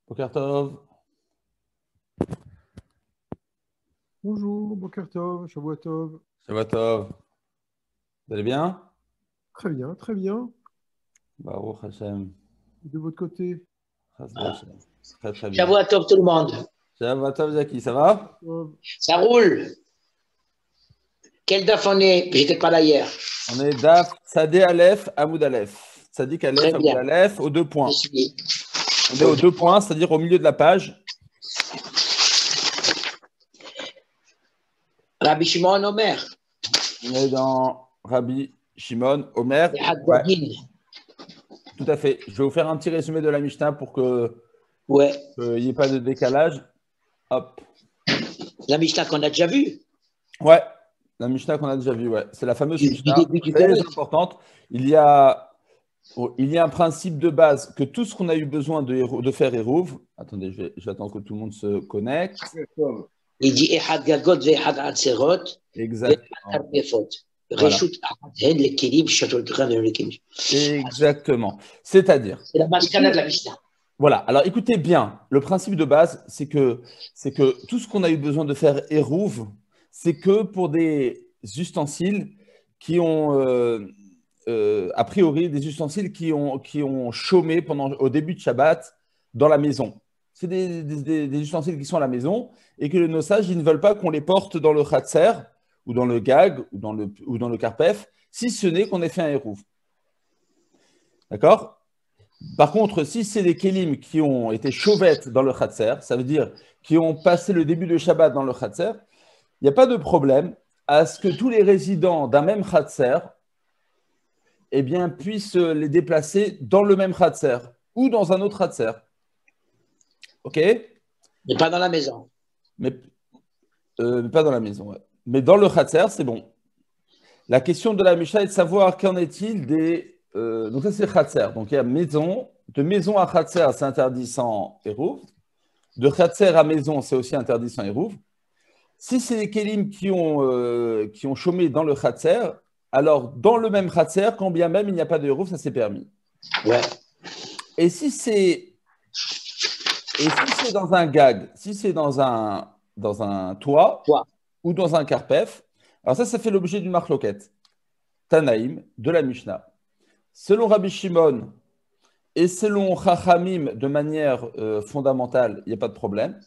Boker Tov. Bonjour, Boker Tov, Shavua Tov. Shabbat Tov. Vous allez bien? Très bien, très bien. Baruch Hashem. De votre côté, Chas v'Hashem. Très très bien. Shavua Tov tout le monde. Shabbat Tov Zaki, ça va? Tov, Ça roule. Quel daf on est? J'étais pas là hier. On est Daf Tzadé Aleph Amoud Aleph. Tzadik Aleph Très Amoud bien. Aleph aux 2 points. Je suis. On est aux 2 points, c'est-à-dire au milieu de la page. Rabbi Shimon Omer. On est dans Rabbi Shimon Omer. Et Ouais, Haddadin. tout à fait. Je vais vous faire un petit résumé de la Mishnah pour qu'il Ouais. n'y ait pas de décalage. Hop. La Mishnah qu'on a déjà vue. Ouais, la Mishnah qu'on a déjà vue, ouais. C'est la fameuse Du Mishnah, début du très Pérec. importante. Il y a un principe de base que tout ce qu'on a eu besoin de faire Hérouv. Attendez, je vais attendre que tout le monde se connecte. Il dit Ehad Gagot ve'Ehad Atzerot ve'Ehad Exactement. Befot. Voilà. Reshut Ahadhen, l'équilibre, Shatot Gran et l'équilibre. Exactement. C'est-à-dire, C'est la maskana de la Mishnah. voilà. Alors écoutez bien, le principe de base, c'est que tout ce qu'on a eu besoin de faire Hérouv, c'est que pour des ustensiles qui ont, a priori, des ustensiles qui ont chômé au début de Shabbat dans la maison. C'est des ustensiles qui sont à la maison et que nos sages, ils ne veulent pas qu'on les porte dans le khatser ou dans le gag ou dans le karpef, si ce n'est qu'on ait fait un hérouv. D'accord? Par contre, si c'est des kélim qui ont été chauvettes dans le khatser, ça veut dire qui ont passé le début de Shabbat dans le khatser, il n'y a pas de problème à ce que tous les résidents d'un même khatser eh bien, puissent les déplacer dans le même khatser ou dans un autre khatser. OK? Mais pas dans la maison. Mais pas dans la maison. Ouais. Mais dans le khatser, c'est bon. La question de la Mishnah est de savoir qu'en est-il des... donc ça, c'est khatser. Donc il y a maison. De maison à khatser, c'est interdit sans hérouv. De khatser à maison, c'est aussi interdit sans hérouv. Si c'est des kélim qui ont chômé dans le khatser, alors dans le même khatser, quand bien même il n'y a pas de hérouv, ça c'est permis. Ouais. Et si c'est dans un gag, si c'est dans un toit Toi. ou dans un karpef, alors ça fait l'objet d'une marloquette. Tanaïm de la Mishnah. Selon Rabbi Shimon et selon Chachamim de manière fondamentale, il n'y a pas de problème.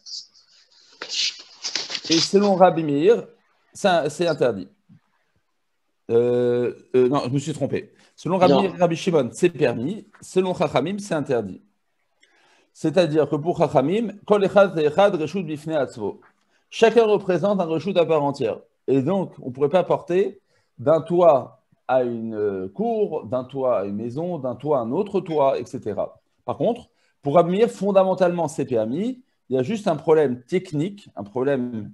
Et selon Rabbi Meir, c'est interdit. Non, je me suis trompé. Selon Rabbi Meir et Rabbi Shimon, c'est permis. Selon Chachamim, c'est interdit. C'est-à-dire que pour Chachamim, kol echad ve'echad reshut bifnei atzvo. Chacun représente un reshut à part entière. Et donc, on ne pourrait pas porter d'un toit à une cour, d'un toit à une maison, d'un toit à un autre toit, etc. Par contre, pour Rabbi Meir, fondamentalement, c'est permis. Il y a juste un problème technique, un problème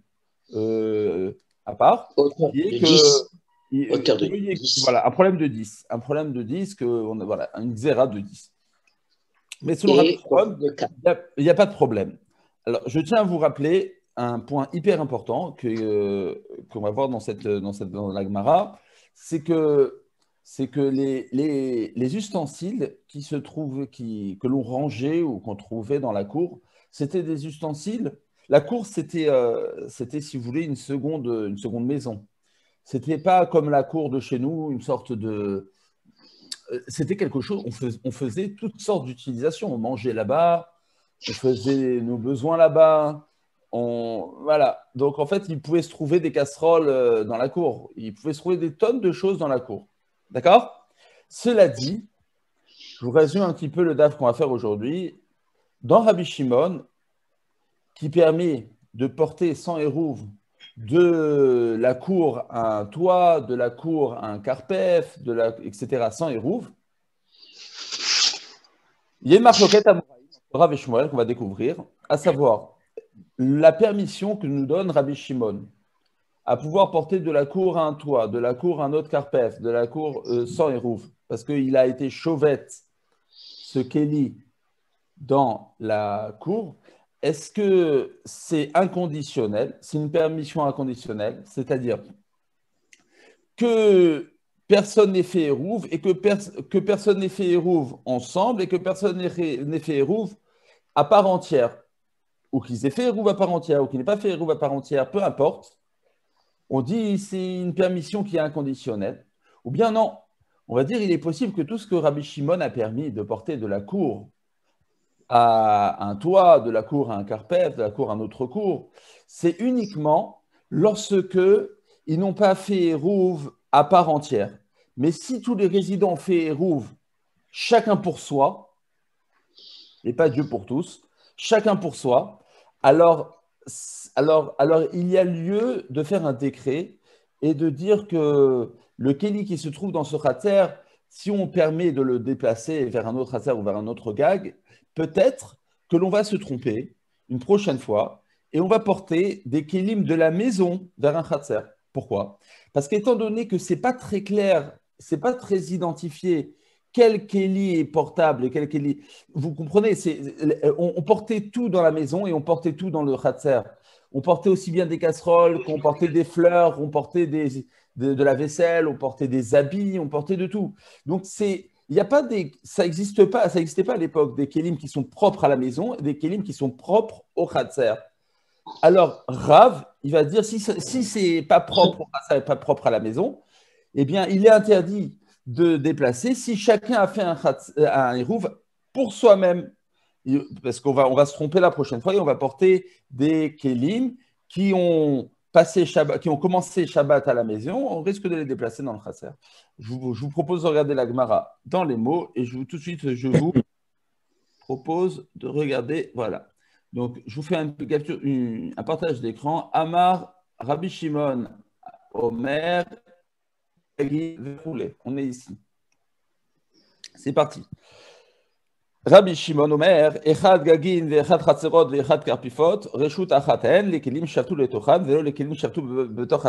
à part, Hauteur qui est de que 10. Hauteur de 10. voilà, un problème de 10. Un problème de 10, voilà, une xéra de 10. Mais selon Rabbi Shimon, il n'y a pas de problème. Alors, je tiens à vous rappeler un point hyper important qu'on va voir dans la Gemara, c'est que les ustensiles qui se trouvent, que l'on rangeait ou qu'on trouvait dans la cour, c'était des ustensiles. La cour, c'était, si vous voulez, une seconde maison. C'était pas comme la cour de chez nous, une sorte de... C'était quelque chose, on faisait toutes sortes d'utilisations. On mangeait là-bas, on faisait nos besoins là-bas. Voilà. Donc, en fait, il pouvait se trouver des casseroles dans la cour. Il pouvait se trouver des tonnes de choses dans la cour. D'accord? Cela dit, je vous résume un petit peu le DAF qu'on va faire aujourd'hui. Dans Rabbi Shimon, qui permet de porter sans hérouv de la cour à un toit, de la cour à un carpef, etc., sans hérouv, il y a une marloquette à Rav et Shmuel qu'on va découvrir, à savoir la permission que nous donne Rabbi Shimon à pouvoir porter de la cour à un toit, de la cour à un autre carpef, de la cour sans hérouv, parce qu'il a été chauvette, ce Kéli, dans la cour. Est-ce que c'est inconditionnel? C'est une permission inconditionnelle, c'est-à-dire que personne n'ait fait hérouv et que personne n'ait fait hérouv ensemble et que personne n'ait fait hérouv à part entière, ou qu'ils aient fait Hérouv à part entière, ou qu'ils n'aient pas fait Hérouv à part entière, peu importe, on dit c'est une permission qui est inconditionnelle. Ou bien non, on va dire il est possible que tout ce que Rabbi Shimon a permis de porter de la cour à un toit, de la cour à un carpet, de la cour à un autre cour, c'est uniquement lorsque ils n'ont pas fait Hérouv à part entière. Mais si tous les résidents ont fait Hérouv, chacun pour soi, et pas Dieu pour tous, chacun pour soi, alors il y a lieu de faire un décret et de dire que le Kéli qui se trouve dans ce khatser, si on permet de le déplacer vers un autre khatser ou vers un autre gag, peut-être que l'on va se tromper une prochaine fois et on va porter des kélim de la maison vers un khatser. Pourquoi? Parce qu'étant donné que ce n'est pas très clair, ce n'est pas très identifié quel kéli est portable et quel kéli. Vous comprenez, on portait tout dans la maison et on portait tout dans le khatser. On portait aussi bien des casseroles, qu'on portait des fleurs, on portait de la vaisselle, on portait des habits, on portait de tout. Donc il y a pas ça n'existait pas à l'époque des kélim qui sont propres à la maison et des kélim qui sont propres au khatser. Alors Rav, il va dire si c'est pas propre au khatser et pas propre à la maison, eh bien il est interdit de déplacer si chacun a fait un hérouv pour soi-même. Parce qu'on va se tromper la prochaine fois et on va porter des kélim qui ont commencé Shabbat à la maison, on risque de les déplacer dans le khatser. Je vous propose de regarder la Gemara dans les mots et tout de suite, je vous propose de regarder, voilà. Donc, je vous fais un partage d'écran. Amar, Rabbi Shimon, Omer, on est ici. C'est parti. Rabbi Shimon Omer, Echad Gagin, Echad Chatzerot, Echad Karpifot, Reshut Achaten, les Kelim Shavtu Letochan, Velo les Kelim Shavtu Betoch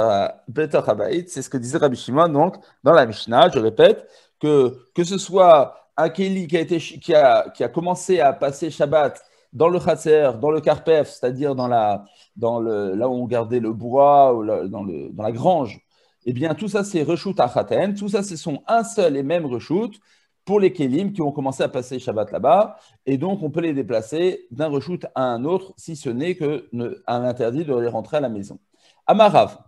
Habayit. C'est ce que disait Rabbi Shimon, donc, dans la Mishnah, je répète, que ce soit un Keli qui a commencé à passer Shabbat dans le Chatzer, dans le Karpef, c'est-à-dire là où on gardait le bois, ou dans la grange, eh bien, tout ça, c'est Reshut Achaten, tout ça, ce sont un seul et même Reshut pour les Kélim qui ont commencé à passer Shabbat là-bas, et donc on peut les déplacer d'un reshoot à un autre, si ce n'est qu'un interdit de les rentrer à la maison. Amarav,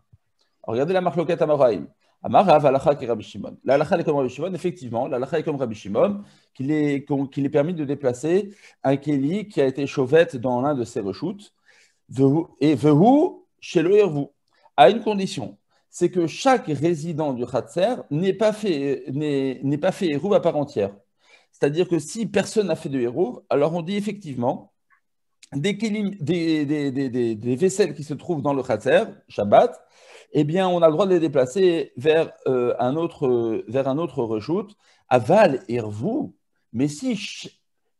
regardez la marloquette Amaraim. Amarav, Alacha qui Rabbi Shimon. L'Alacha est comme Rabbi Shimon, effectivement, l'Alacha est comme Rabbi Shimon, qu'il est permis de déplacer un Kéli qui a été chauvette dans l'un de ses reshoots, et Vehu, chez le Hervou, à une condition. C'est que chaque résident du Khatser n'est pas fait Hérouv à part entière. C'est-à-dire que si personne n'a fait de Hérouv, alors on dit effectivement des vaisselles qui se trouvent dans le Khatser, Shabbat, eh bien on a le droit de les déplacer vers un autre reshoot, aval Hérouv, mais si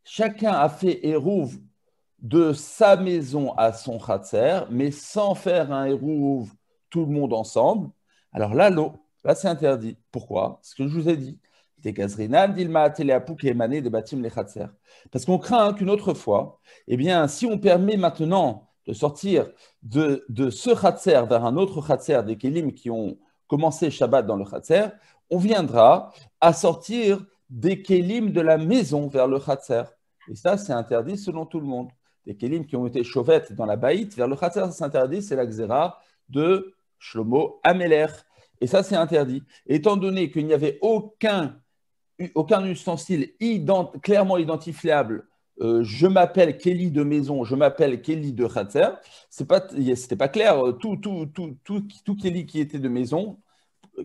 chacun a fait Hérouv de sa maison à son Khatser, mais sans faire un Hérouv tout le monde ensemble, alors là, c'est interdit. Pourquoi? Ce que je vous ai dit. Parce qu'on craint qu'une autre fois, eh bien, si on permet maintenant de sortir de ce khatser vers un autre khatser des kélim qui ont commencé Shabbat dans le khatser, on viendra à sortir des kélim de la maison vers le khatser. Et ça, c'est interdit selon tout le monde. Des kélim qui ont été chauvettes dans la baït vers le khatser, c'est interdit, c'est la xéra de Shlomo Améler. Et ça, c'est interdit. Étant donné qu'il n'y avait aucun ustensile clairement identifiable, je m'appelle Kéli de maison, je m'appelle Kéli de Khatser, c'était pas clair. Tout Kéli qui était de maison,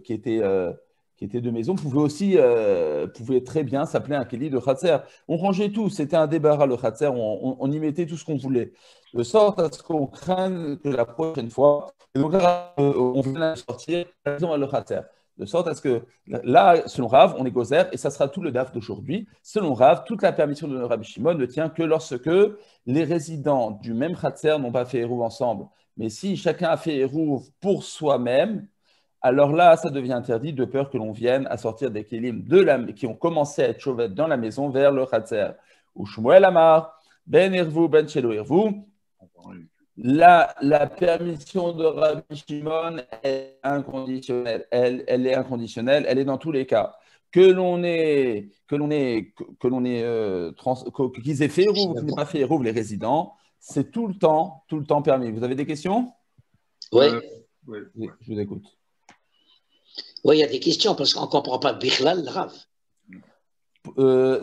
qui était de maison, pouvait très bien s'appeler un Kéli de Khatser. On rangeait tout, c'était un débarras le Khatser, on y mettait tout ce qu'on voulait. De sorte à ce qu'on craigne que la prochaine fois, et donc là, on vient sortir la maison à le Khatser. De sorte à ce que là, selon Rav, on est gozer, et ça sera tout le daf d'aujourd'hui. Selon Rav, toute la permission de Rabbi Shimon ne tient que lorsque les résidents du même Khatser n'ont pas fait Hérouv ensemble. Mais si chacun a fait Hérouv pour soi-même, alors là, ça devient interdit de peur que l'on vienne à sortir des kélim qui ont commencé à être chauvettes dans la maison vers le Khatser. Ou Shmuel Amar, Ben Hervou, Ben Shelo Hervou. La permission de Rabbi Shimon est inconditionnelle. Elle est inconditionnelle, elle est dans tous les cas. qu'ils aient fait Hérouv ou qu'ils n'aient pas fait Hérouv, les résidents, c'est tout le temps permis. Vous avez des questions? Oui, Oui. Oui, je vous écoute. il y a des questions parce qu'on ne comprend pas Bichlal, Rav.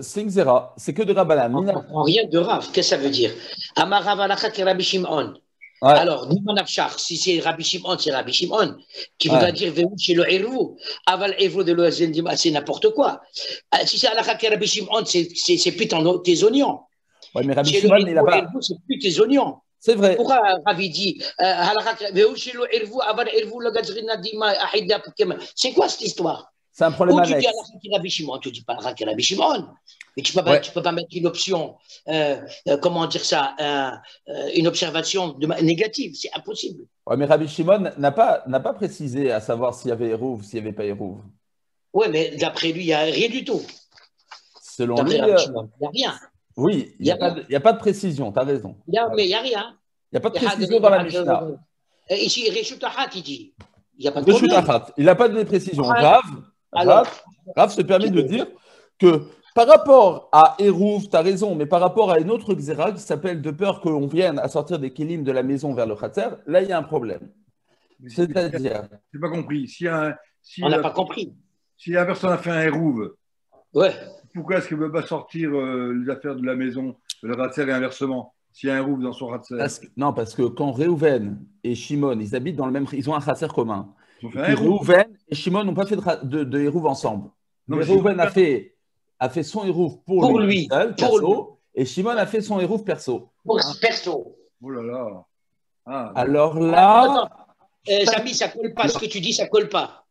C'est Xera, c'est que de Rabbanan. On ne comprend rien de Rav. Qu'est-ce que ça veut dire? Amar Rav Alachat et Rabbi Shimon. Ouais. Alors, si c'est Rabbi Shimon, c'est Rabbi Shimon, qui voudra dire chez le Hérouv. Aval Hérouv de l'Oazen, c'est n'importe quoi. Si c'est Alachat et Rabbi Shimon, c'est plus tes oignons. Ouais, mais Rabbi Chez Shimon, le il n'a pas. Hérouv, c'est plus tes oignons. C'est vrai. Pourquoi Ravi dit c'est quoi cette histoire? C'est un problème Ou tu dis annexe. à Rabbi Shimon, tu dis pas Rabbi Shimon, mais tu peux Ouais. pas mettre une option, comment dire ça, une observation négative, c'est impossible. Ouais, mais Rabbi Shimon n'a pas précisé à savoir s'il y avait Hérouv ou s'il n'y avait pas Hérouv. Oui, mais d'après lui, il n'y a rien du tout. Selon D'après lui, Rabbi Shimon, il n'y a rien. oui, il n'y a pas de précision, tu as raison. Mais il n'y a rien. Il n'y a pas de précision dans la Mishnah. Ici, Reshut Achat, il dit. Il n'y a pas de Reshut problème. Achat, il n'a pas de précision. Alors- Rav se permet de dire que par rapport à Hérouv, tu as raison, mais par rapport à une autre Xéra qui s'appelle de peur qu'on vienne à sortir des kélim de la maison vers le Khatser, là, il y a un problème. C'est-à-dire, Je n'ai pas compris. Si On n'a pas compris. la personne a fait un hérouve, Ouais. pourquoi est-ce qu'elle ne veut pas sortir les affaires de la maison, de le ratser et inversement? S'il y a un hérouve dans son ratser, parce que quand Réhouven et Shimon, ils habitent dans le même, ils ont un Khatser commun. ils ont Et fait un puis hérouve. Réhouven et Shimon n'ont pas fait de Hérouv ensemble. Non, Mais mais Réhouven a fait son Hérouv pour lui seul, pour perso, et Shimon a fait son Hérouv perso. Pour perso. Oh là là. Ah, Alors là, Samy, ça colle pas. Ce que tu dis, ça colle pas.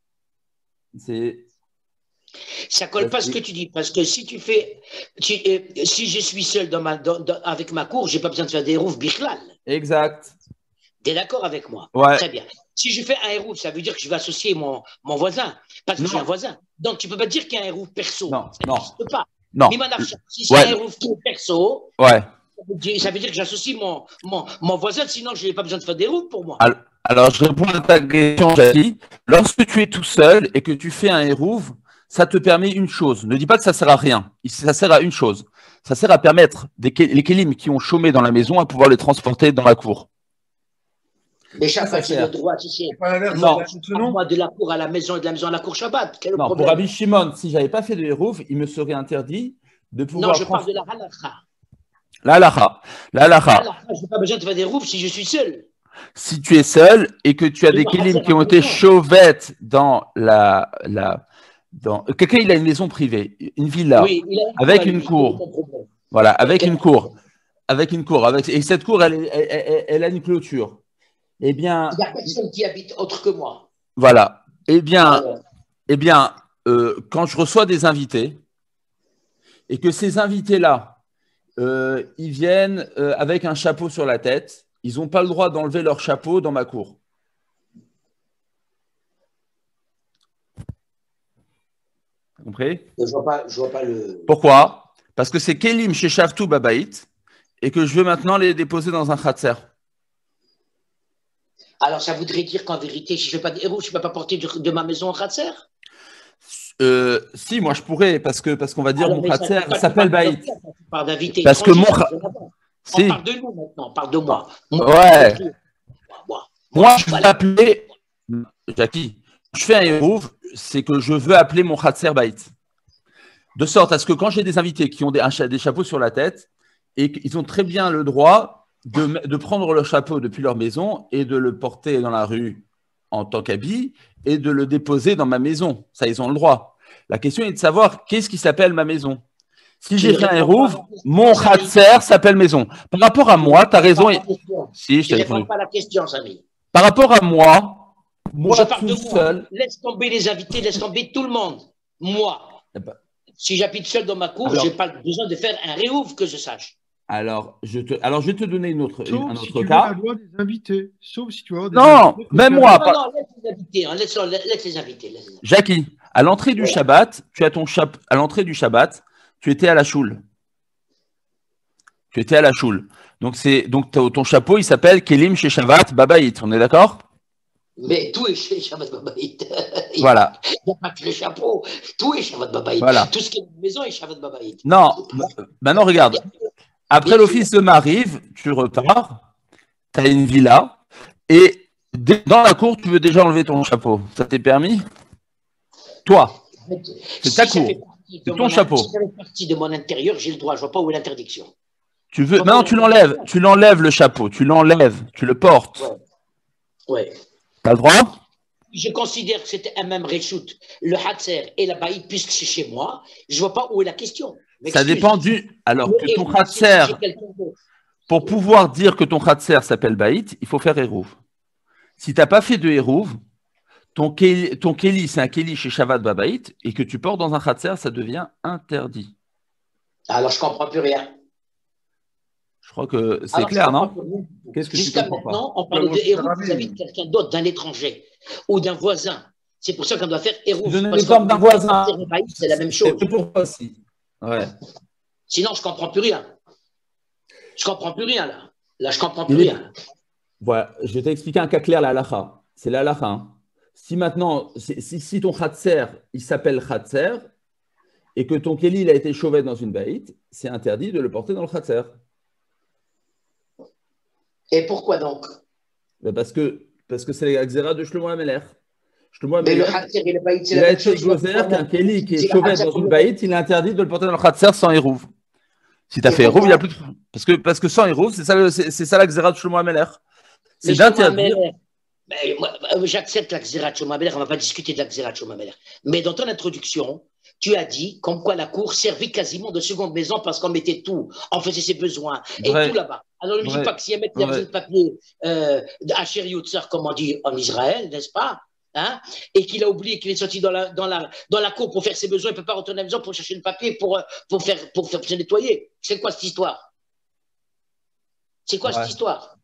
c'est. Ça colle pas ce que tu dis. Parce que si tu fais. Si je suis seul avec ma cour, j'ai pas besoin de faire des hérouves bichlal. Exact. Tu es d'accord avec moi? Ouais. Très bien. Si je fais un hérouve, ça veut dire que je vais associer mon voisin. Parce que Non. j'ai un voisin. Donc tu peux pas dire qu'il y a un hérouve perso. Non, Ça non. n'existe pas. Non. Mais si c'est Ouais. un hérouve qui est perso, Ouais. ça veut dire que j'associe mon voisin, sinon je n'ai pas besoin de faire des hérouves pour moi. Alors, je réponds à ta question, Jackie. Lorsque tu es tout seul et que tu fais un hérouve, ça te permet une chose. Ne dis pas que ça sert à rien. Ça sert à une chose. Ça sert à permettre les kélim qui ont chômé dans la maison à pouvoir les transporter dans la cour. Mais Shabbat, Ça c'est le sert. droit, tu sais. c'est pas l'inverse. Non. Non. Moi, de la cour à la maison et de la maison à la cour Shabbat. Quel est le Non, pour problème? Rabbi Shimon, si j'avais pas fait de hérouve, il me serait interdit de pouvoir. Non, je parle de la halakha. La halakha. La halakha. Je n'ai pas besoin de faire des hérouves si je suis seul. Si tu es seul et que tu as des dois kélim faire qui ont un été maison. chauvettes dans quelqu'un, il a une maison privée, une villa, Oui, il a avec cour à une lui, cour. c'est pas un problème. Voilà, avec Quel- une cour. Et cette cour, elle a une clôture. Eh bien, Il n'y a personne qui habite autre que moi. voilà. Eh bien, Alors, quand je reçois des invités et que ces invités-là, ils viennent avec un chapeau sur la tête, ils n'ont pas le droit d'enlever leur chapeau dans ma cour. Vous comprenez? je vois pas le. Pourquoi? Parce que c'est Kélim chez Shavtou Babaït et que je veux maintenant les déposer dans un khatser. Alors, ça voudrait dire qu'en vérité, si je ne fais pas des hérouves, je ne peux pas porter de ma maison en khatser? Si, moi je pourrais, parce qu'on va dire Alors, mon mais ça, khatser tu parles s'appelle de Baït. tu parles d'invités Parce que étrangers, mon ça n'a rien à voir. On Si, parle de nous maintenant, on parle de moi. ouais. Moi je veux Voilà. appeler, Jackie, je fais un hérouve, c'est que je veux appeler mon khatser Baït. De sorte à ce que quand j'ai des invités qui ont des chapeaux sur la tête, et qu'ils ont très bien le droit de prendre le chapeau depuis leur maison et de le porter dans la rue en tant qu'habit et de le déposer dans ma maison. Ça, ils ont le droit. La question est de savoir qu'est-ce qui s'appelle ma maison. Si j'ai fait un hérouve, mon khatser s'appelle maison. Par rapport à moi, tu as raison. Si, je Je t'ai ne réponds répondu. pas à la question, Samy. Par rapport à moi Je parle de tout moi. seul. Laisse tomber les invités, laisse tomber tout le monde. Moi, Eh ben, si j'habite seul dans ma cour, Alors- je n'ai pas besoin de faire un réouvre que je sache. Alors, je vais te donner un Sauf autre si tu veux cas. avoir des invités. Sauf si tu veux avoir des Non, invités. même Faut moi. faire- pas- Non, laisse les invités, hein, laisse les invités. Laisse-les. Jackie, à l'entrée du Ouais. Shabbat, tu as ton à l'entrée du Shabbat, tu étais à la choule. Tu étais à la choule. Donc ton chapeau, il s'appelle Kélim chez Shabbat Babaït. On est d'accord? Mais tout est chez Shabbat Babaït. Voilà. Il n'y a pas que le chapeau. Tout est Shabbat Babaït. Voilà. Tout ce qui est dans la maison est Shabbat Babaït. Non, maintenant regarde. Après l'office de m'arrive, tu repars, tu as une villa, et dans la cour, tu veux déjà enlever ton chapeau. Ça t'est permis? Toi, c'est ta cour, c'est ton chapeau. Si ça fait partie de mon intérieur, j'ai le droit. Je ne vois pas où est l'interdiction. Tu veux... Non, tu l'enlèves le chapeau, tu l'enlèves, tu le portes. Ouais. T'as le droit? Je considère que c'était un même reshoot, le Hatzer et la Baïd, puisque c'est chez moi. Je ne vois pas où est la question. Ça dépend du. Alors que ton Hatzer, pour pouvoir dire que ton Hatzer s'appelle Baït, il faut faire Hérouv. Si tu n'as pas fait de Hérouv, ton Kéli, c'est un Kéli chez Shabbat Babaït, et que tu portes dans un Hatzer, ça devient interdit. Alors je ne comprends plus rien. Je crois que c'est clair, non? Qu'est-ce que jusqu'à maintenant, on parlait de Hérouv vis-à-vis de quelqu'un d'autre, d'un étranger ou d'un voisin. C'est pour ça qu'on doit faire Hérouv. Donner l'exemple d'un voisin. C'est la même chose. C'est pourquoi aussi. Ouais. Sinon, je ne comprends plus rien. Je ne comprends plus rien, là. Là, je ne comprends plus rien. Voilà, je vais t'expliquer un cas clair, la halakha. C'est la halakha. Hein. Si maintenant, si ton Hatzer, il s'appelle Hatzer, et que ton Kéli, il a été chauvet dans une baït, c'est interdit de le porter dans le Hatzer. Et pourquoi donc? Parce que c'est la xéra de Shlomo HaMelech. Mais le Hatzer et le baït, c'est il la a même été chose. gozer qu'un Kéli qui est chauvet dans une baït, il est interdit de le porter dans le Hatzer sans Hérouv. Si tu as fait Hérouv, il n'y a plus de... Parce que sans Hérouv, c'est ça la xéra de Shlomo HaMelech. C'est d'interdire. J'accepte la xéra de Shlomo HaMelech, on ne va pas discuter de la xéra de Shlomo HaMelech. Mais dans ton introduction, tu as dit comme quoi la cour servait quasiment de seconde maison parce qu'on mettait tout, on faisait ses besoins et tout là-bas. Alors ne me dis pas que si un mec a besoin de papier Asher Yotzar, comme on dit en Israël, n'est-ce pas, hein, et qu'il a oublié qu'il est sorti dans la cour pour faire ses besoins, il ne peut pas retourner à la maison pour chercher le papier pour se nettoyer. C'est quoi cette histoire? C'est quoi cette histoire?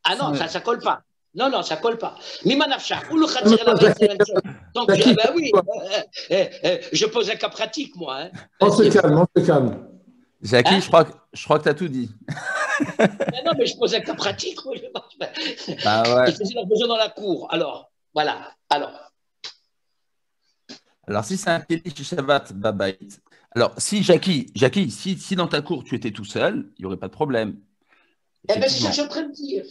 Ah non, ça ne colle pas. Non, ça ne colle pas. Mimanafcha, ou le Khatir à la base, c'est la même chose. Donc, ben oui, je pose un cas pratique, moi. Hein. On se calme. Jackie, je crois que tu as tout dit. Non, mais je pose un cas pratique. Moi, bah ouais. Ils faisaient leur besoin dans la cour. Alors, voilà. Alors, si c'est un Kéli chez Shabbat Babaït, alors si Jackie, si dans ta cour tu étais tout seul, il n'y aurait pas de problème. Eh bien, c'est ça que je suis en train de dire.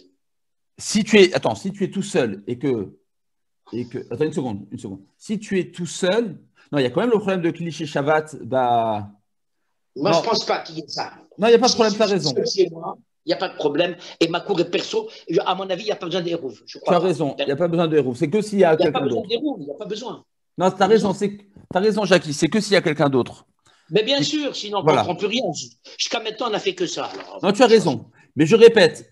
Si tu es tout seul et que attends une seconde. Si tu es tout seul, non, il y a quand même le problème de cliché Shabbat. Bah, moi, je ne pense pas qu'il y ait ça. Non, il n'y a pas de problème, tu as raison. Il n'y a pas de problème. Et ma cour est perso. À mon avis, il n'y a pas besoin d'Hérouv. Tu as raison, il n'y a pas besoin d'Hérouv. C'est que s'il y a quelqu'un d'autre. Il n'y a pas besoin. Non, tu as raison, Jackie. C'est que s'il y a quelqu'un d'autre. Mais bien sûr, sinon on ne comprend plus rien. Jusqu'à maintenant, on n'a fait que ça. Alors, non, tu as raison. Mais je répète,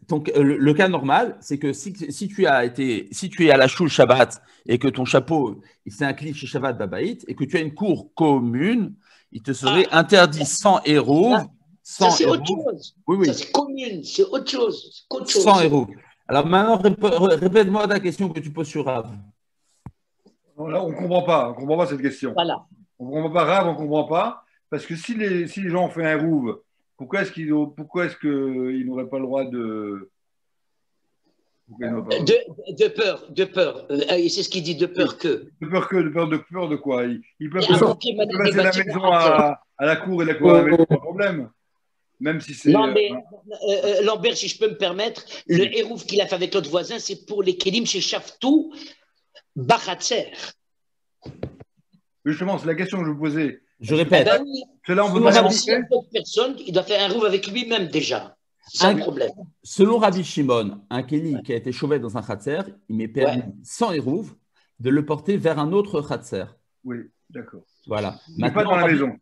donc, le cas normal, c'est que si tu es à la choule Shabbat et que ton chapeau, c'est un cliché chez Shabbat Babaït et que tu as une cour commune, il te serait interdit sans Hérouv. Ça, c'est autre chose. Oui. Ça, c'est commune, c'est autre chose. Sans Hérouv. Alors maintenant, répète-moi ta question que tu poses sur Rav. Là, on ne comprend pas cette question. Voilà. On ne comprend pas Rav, on ne comprend pas. Parce que si les gens ont fait un Hérouv, pourquoi est-ce qu'ils n'auraient pas le droit de... De peur. C'est ce qu'il dit, de peur que. De peur de quoi? Ils peuvent passer la maison à la cour et la cour avec pas de problème. Même si c'est. Non, mais Lambert, si je peux me permettre, le Hérouv qu'il a fait avec l'autre voisin, c'est pour les Kélim chez Shaftou, Bachatzer. Justement, c'est la question que je vous posais. Je répète. Ben oui. Là, on peut pas si d'autres personnes, il doit faire un Hérouv avec lui-même déjà. C'est un problème. Selon Rabbi Shimon, un Kéli qui a été chauvet dans un Khatser, il m'est permis, sans Hérouv, de le porter vers un autre Khatser. Oui, d'accord. Voilà. Mais pas dans la maison.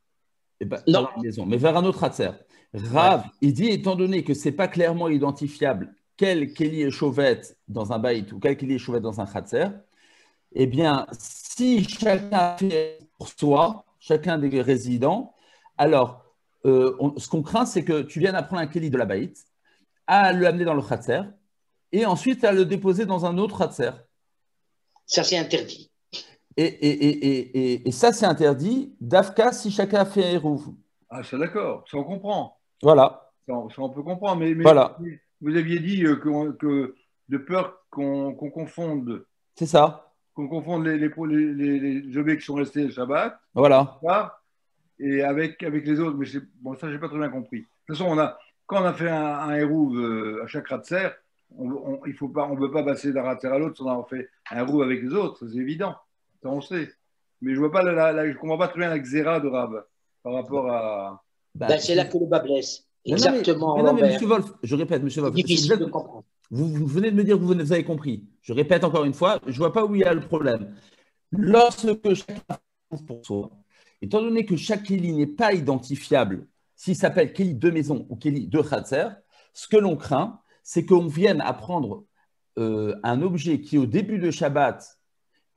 Pas dans la maison, mais vers un autre Khatser. Rav, il dit, étant donné que ce n'est pas clairement identifiable quel Kéli est chauvette dans un baït ou quel Kéli est chauvette dans un Khatser, eh bien, si chacun fait pour soi, chacun des résidents, alors, ce qu'on craint, c'est que tu viennes apprendre un Kéli de la baït, à le amener dans le Khatser, et ensuite à le déposer dans un autre Khatser. Ça, c'est interdit. Et ça, c'est interdit, d'Afka, si chacun a fait un Hérouv. Ah, c'est d'accord, ça on comprend. Voilà. Ça on peut comprendre, mais voilà. vous aviez dit que de peur qu'on confonde, C'est ça. les objets qui sont restés le Shabbat Voilà. et avec les autres. Mais bon, ça, j'ai pas très bien compris. De toute façon, quand on a fait un hérouv à chaque Ratser, on ne peut pas passer d'un Ratser à l'autre sans avoir fait un hérouv avec les autres. C'est évident. Ça, on sait. Mais je ne comprends pas très bien la xéra de Rav par rapport à. Ben, c'est là que le bas blesse. Mais Exactement. non, mais monsieur Wolf, je répète, monsieur Wolf, difficile de comprendre. vous venez de me dire que vous avez compris. Je répète encore une fois, je ne vois pas où il y a le problème. Lorsque chacun trouve pour soi, étant donné que chaque Kéli n'est pas identifiable, s'il s'appelle Kéli de maison ou Kéli de Khatser, ce que l'on craint, c'est qu'on vienne apprendre un objet qui, au début de Shabbat,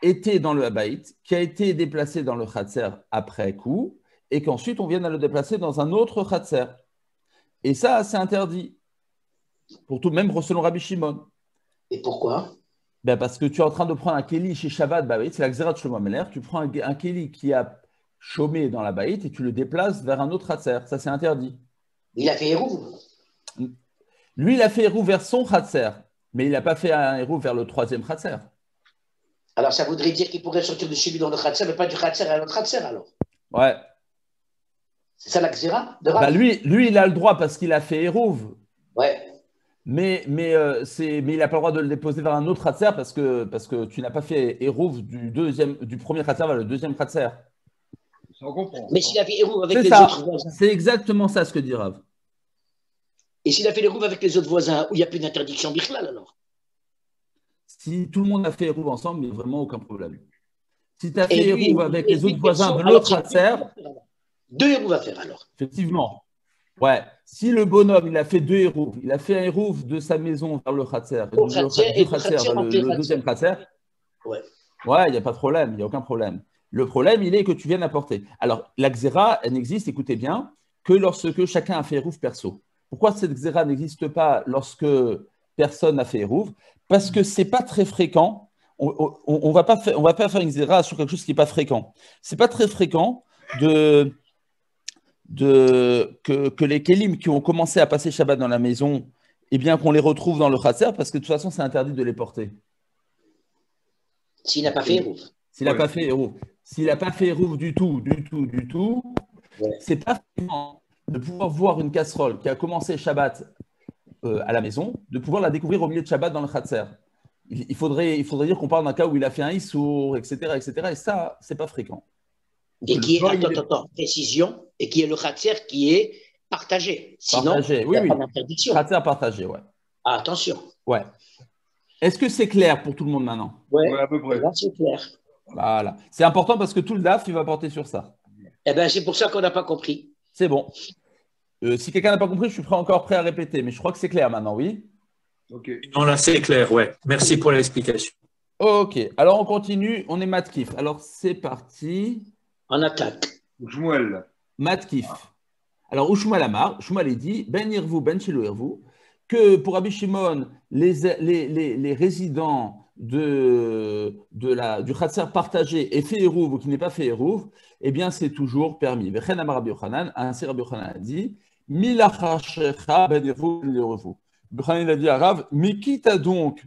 était dans le Habaït, qui a été déplacé dans le Khatser après coup, et qu'ensuite on vienne à le déplacer dans un autre Khatser. Et ça, c'est interdit. Pour tout, même selon Rabbi Shimon. Et pourquoi? Ben parce que tu es en train de prendre un Kéli chez Shabbat, Baït, c'est la Xérat Shlomo Ameler, tu prends un Kéli qui a chômé dans la Baït et tu le déplaces vers un autre Khatser. Ça, c'est interdit. Il a fait Hérouv. Lui, il a fait Hérouv vers son Khatser, mais il n'a pas fait un Hérouv vers le troisième Khatser. Alors, ça voudrait dire qu'il pourrait sortir de chez lui dans le Khatser, mais pas du Khatser à l'autre Khatser, alors. Ouais. C'est ça la Xéra de Rav? Ben lui, il a le droit parce qu'il a fait Hérouv. Ouais. Mais il n'a pas le droit de le déposer vers un autre Khatser parce que tu n'as pas fait Hérouv du premier Khatser vers le deuxième Khatser. Ça, on comprend. Mais s'il a fait Hérouv avec C'est les ça. autres voisins. C'est exactement ça ce que dit Rav. Et s'il a fait Hérouv avec les autres voisins, où il n'y a plus d'interdiction Bichlal, alors? Si tout le monde a fait Hérouv ensemble, il n'y a vraiment aucun problème. Si tu as fait Et lui, Hérouv avec les autres voisins de alors, l'autre c'est Khatser, deux Hérouv à faire, alors. effectivement. Ouais. Si le bonhomme, il a fait deux Hérouv, il a fait un Hérouv de sa maison vers le Khatser, Au Khatser et du le Khatser Khatser vers entre les le deuxième Khatser, Ouais. ouais, il n'y a pas de problème, il n'y a aucun problème. Le problème, il est que tu viennes apporter. Alors, la Xéra, elle n'existe, écoutez bien, que lorsque chacun a fait Hérouv perso. Pourquoi cette Xéra n'existe pas lorsque personne n'a fait Hérouv? Parce que ce n'est pas très fréquent. On va pas faire une Xéra sur quelque chose qui n'est pas fréquent. Ce n'est pas très fréquent que les Kélim qui ont commencé à passer Shabbat dans la maison, eh bien qu'on les retrouve dans le Khatser, parce que de toute façon, c'est interdit de les porter. S'il n'a pas fait Hérouv. S'il n'a pas fait Hérouv. S'il n'a pas fait Hérouv du tout, Ouais. c'est pas fréquent de pouvoir voir une casserole qui a commencé Shabbat à la maison, de pouvoir la découvrir au milieu de Shabbat dans le Khatser. Il faudrait dire qu'on parle d'un cas où il a fait un Issour, etc. Et ça, c'est pas fréquent. Et qui est, précision, et qui est le Khatser qui est partagé. Sinon, partagé. il n'y a Oui. pas d'interdiction. Khatser partagé, ouais. Ah, attention. Ouais. Est-ce que c'est clair pour tout le monde maintenant? Ouais, Ouais, à peu près. là, c'est clair. Voilà. C'est important parce que tout le DAF, il va porter sur ça. Eh bien, c'est pour ça qu'on n'a pas compris. C'est bon. Si quelqu'un n'a pas compris, je suis encore prêt à répéter, mais je crois que c'est clair maintenant, oui? Ok. Non, là, c'est clair, ouais. Merci pour l'explication. Ok. Alors, on continue. On est Matkif. Alors, c'est parti. En attaque. Shmuel. Matkif. Alors, où Shmuel Amar, Shmuel dit, Ben Irvou, Ben Shilo Irvou, que pour Rabbi Shimon, les résidents du Khatser partagé et fait Hérouv ou qui n'est pas fait Hérouv, eh bien, c'est toujours permis. Vechen Amar Rabbi Yochanan, ainsi Rabbi Yochanan a dit, Milachashecha Ben Irvou, Ben Irvou. Rabbi Yochanan a dit à Rav, mais qui t'a donc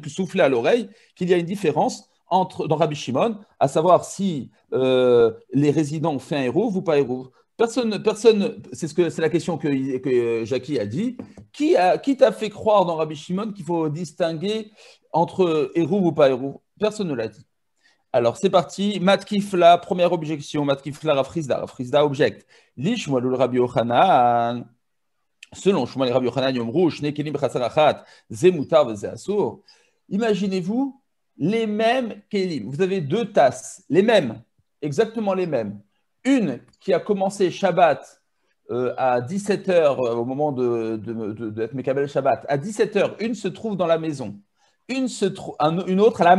soufflé à l'oreille qu'il y a une différence dans Rabbi Shimon, à savoir si les résidents ont fait un Hérouv ou pas Hérouv. Personne, c'est la question que Jackie a dit. Qui t'a fait croire dans Rabbi Shimon qu'il faut distinguer entre Hérouv ou pas Hérouv? Personne ne l'a dit. Alors, c'est parti. Matkifla, première objection. Matkifla, Rafrizda objecte. Li Shmuel Rabbi Yochanan. Selon Shmuel Rabbi Yochanan, Yomru, Shne Kelim B'Chatzar Achat, Ze Mutar ve Ze Asur. Imaginez-vous les mêmes Kelim. Vous avez deux tasses, les mêmes, exactement les mêmes. Une qui a commencé Shabbat à 17h, au moment d'être Mekabel Shabbat, à 17h, une se trouve dans la maison. Une autre, la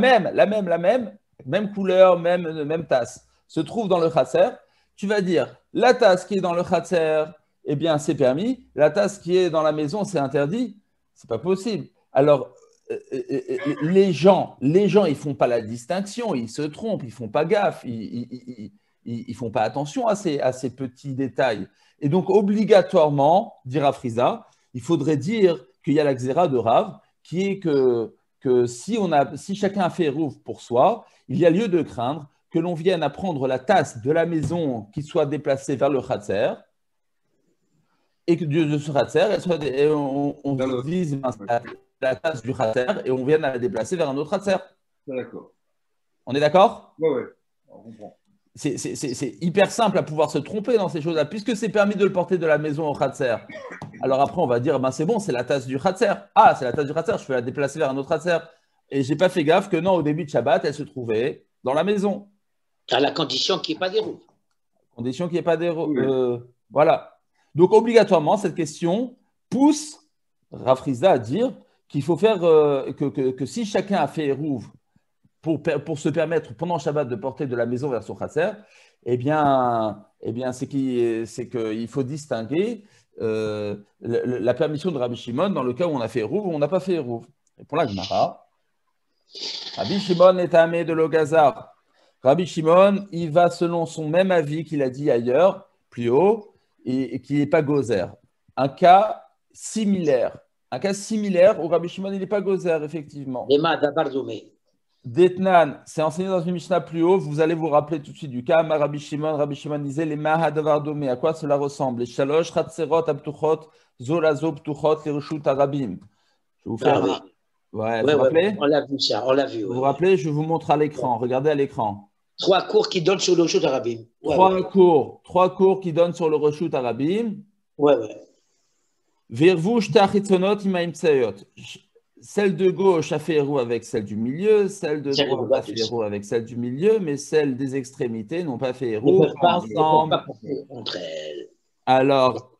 même couleur, même tasse, se trouve dans le Khatser. Tu vas dire, la tasse qui est dans le Khatser, eh bien, c'est permis. La tasse qui est dans la maison, c'est interdit. C'est pas possible. Alors, les gens, ils font pas la distinction, ils se trompent, ils font pas gaffe, ils font pas attention à ces petits détails. Et donc, obligatoirement, dira Friza, il faudrait dire qu'il y a la xéra de Rav qui est que si chacun a fait Eruv pour soi, il y a lieu de craindre que l'on vienne à prendre la tasse de la maison qui soit déplacée vers le Khatser, et que de ce Khatser, on vise la tasse du Khatser et on vienne à la déplacer vers un autre Khatser. D'accord. On est d'accord? Oui, oui, on comprend. C'est hyper simple à pouvoir se tromper dans ces choses-là, puisque c'est permis de le porter de la maison au Khatser. Alors après, on va dire, ben c'est bon, c'est la tasse du Khatser. Ah, c'est la tasse du Khatser, je peux la déplacer vers un autre Khatser. Et je n'ai pas fait gaffe que non, au début de Shabbat, elle se trouvait dans la maison. À la condition qu'il n'y ait pas d'Eruv. Condition qu'il n'y ait pas d'erreur. Voilà. Donc, obligatoirement, cette question pousse Rafrizda à dire qu'il faut faire que si chacun a fait Eruv pour se permettre pendant Shabbat de porter de la maison vers son Khatser, eh bien c'est qu'il faut distinguer la permission de Rabbi Shimon dans le cas où on a fait Eruv ou on n'a pas fait Eruv. Et pour la Gemara, Rabbi Shimon est amé de l'Ogazar. Rabbi Shimon, il va selon son même avis qu'il a dit ailleurs, plus haut, et qui n'est pas gozer. Un cas similaire où Rabbi Shimon, il n'est pas gozer, effectivement. Lema Dabardoumé. Detnan, c'est enseigné dans une Mishnah plus haut, vous allez vous rappeler tout de suite du cas. Rabbi Shimon disait les Mahadavardomé, à quoi cela ressemble? Les Shalosh, Chatserot, Abtuchot, Zolazo, Ptuchot, les Reshut Arabim. Je vais vous faire. Oui. Ouais, vous rappelez? On l'a vu ça, on l'a vu. Vous vous rappelez? Je vous montre à l'écran. Regardez à l'écran. 3 cours qui donnent sur le Reshut Arabim. Trois cours qui donnent sur le Reshut Arabim. Ouais. Virvu Shtachitzonot Imaim Tsayot. Celle de gauche a fait héros avec celle du milieu, celle de droite a fait héros avec celle du milieu, mais celles des extrémités n'ont pas fait héros ensemble. Entre elles. Alors,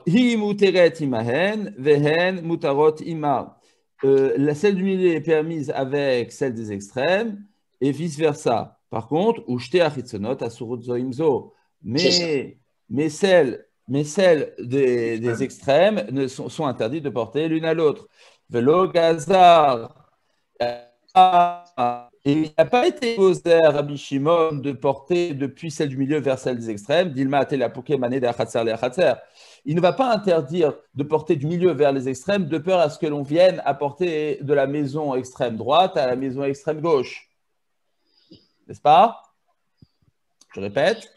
hi muteret imahen, vehen mutarot ima. Celle du milieu est permise avec celle des extrêmes et vice-versa. Par contre, ushte achitzonot asurut zoimzo. Mais celles des extrêmes sont interdites de porter l'une à l'autre. Velo Gazar. Et il n'a pas été gozer Rabbi Shimon de porter depuis celle du milieu vers celle des extrêmes. Dilma atela mané de achatzer le achatzer. Il ne va pas interdire de porter du milieu vers les extrêmes de peur à ce que l'on vienne apporter de la maison extrême droite à la maison extrême gauche. N'est-ce pas? Je répète.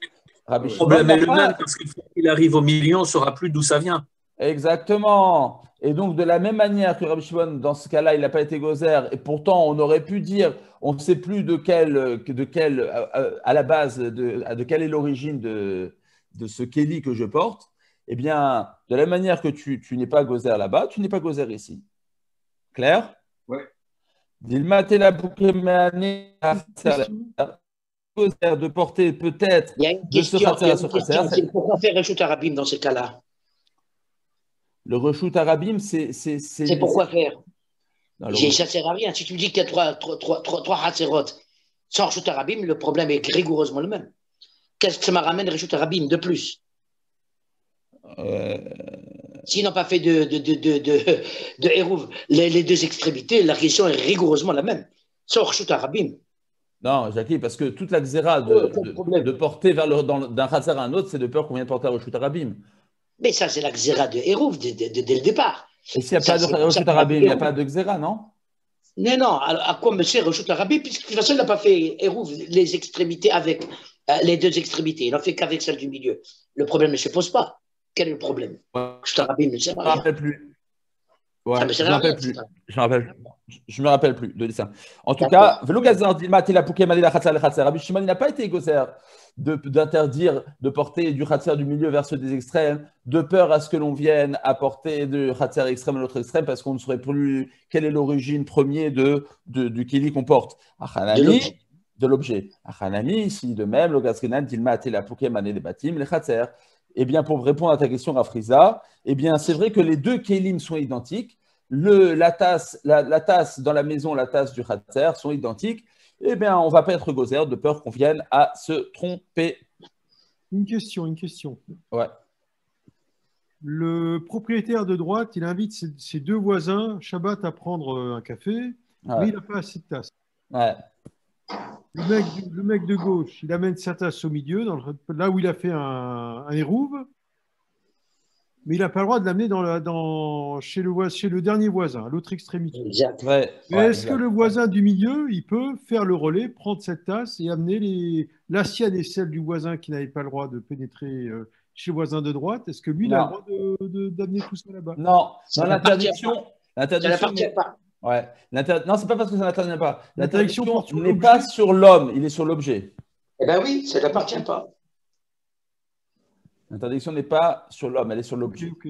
Le problème est le même parce qu'il faut qu'il arrive au milieu, on ne saura plus d'où ça vient. Exactement. Et donc, de la même manière que Rabbi Shimon, dans ce cas-là, il n'a pas été gozer, et pourtant, on aurait pu dire, on ne sait plus à la base, de quelle est l'origine de ce kéli que je porte, eh bien, de la même manière que tu n'es pas gozer là-bas, tu n'es pas gozer ici. Clair? Oui. Gozer de porter peut-être il y a une question, c'est pourquoi faire Reshut Arabim dans ce cas-là? Le Reshut Arabim, c'est pourquoi faire? Ça ne sert à rien. Si tu me dis qu'il y a trois Hatzerot sans Reshut Arabim, le problème est rigoureusement le même. Qu'est-ce que ça me ramène Reshut Arabim de plus? S'ils n'ont pas fait de Hérouv, les deux extrémités, la question est rigoureusement la même. Sans Reshut Arabim. Non, Jackie, parce que toute la xéra de porter d'un Khatser à un autre, c'est de peur qu'on vienne porter un Reshut Arabim. Mais ça, c'est la xéra de Hérouv dès le départ. Et s'il n'y a pas de Reshut Arabim, il n'y a pas de xéra, non? Non, à quoi me sert Reshut Arabim? Puisque de toute façon, il n'a pas fait Hérouv les extrémités avec les deux extrémités. Il n'en fait qu'avec celle du milieu. Le problème ne se pose pas. Quel est le problème? Reshut Arabim ne sert à rien. Je ne me rappelle plus. Ouais, je me rappelle plus de ça. En tout cas, Rabbi Shimon n'a pas été gozer d'interdire de porter du khatser du milieu vers ceux des extrêmes, de peur à ce que l'on vienne apporter du khatser extrême à l'autre extrême, parce qu'on ne saurait plus quelle est l'origine première du kili qu'on porte. De l'objet. Achanami, ici de même, le Gazkenan, Dilma Atela Pouké Mané des Batim, les khatser. Eh bien, pour répondre à ta question, Rafriza, eh bien, c'est vrai que les deux kélim sont identiques. La tasse dans la maison, la tasse du khatser sont identiques. Eh bien, on ne va pas être gozer de peur qu'on vienne à se tromper. Une question. Ouais. Le propriétaire de droite, il invite ses deux voisins, Shabbat, à prendre un café, mais il n'a pas assez de tasses. Ouais. Le mec de gauche, il amène sa tasse au milieu, là où il a fait un hérouve. mais il n'a pas le droit de l'amener chez le dernier voisin, à l'autre extrémité. Exact. Ouais, Mais est-ce que le voisin du milieu, il peut faire le relais, prendre cette tasse et amener la sienne et celle du voisin qui n'avait pas le droit de pénétrer chez le voisin de droite? Est-ce que lui, il a le droit d'amener tout ça là-bas? Non, Ça l'interdiction. Ça n'appartient pas. Ouais. Non, c'est pas parce que ça n'interdit pas. L'interdiction porte sur n'est l'objet. pas sur l'homme, il est sur l'objet. Eh bien oui, ça n'appartient pas. L'interdiction n'est pas sur l'homme, elle est sur l'objet. Ok.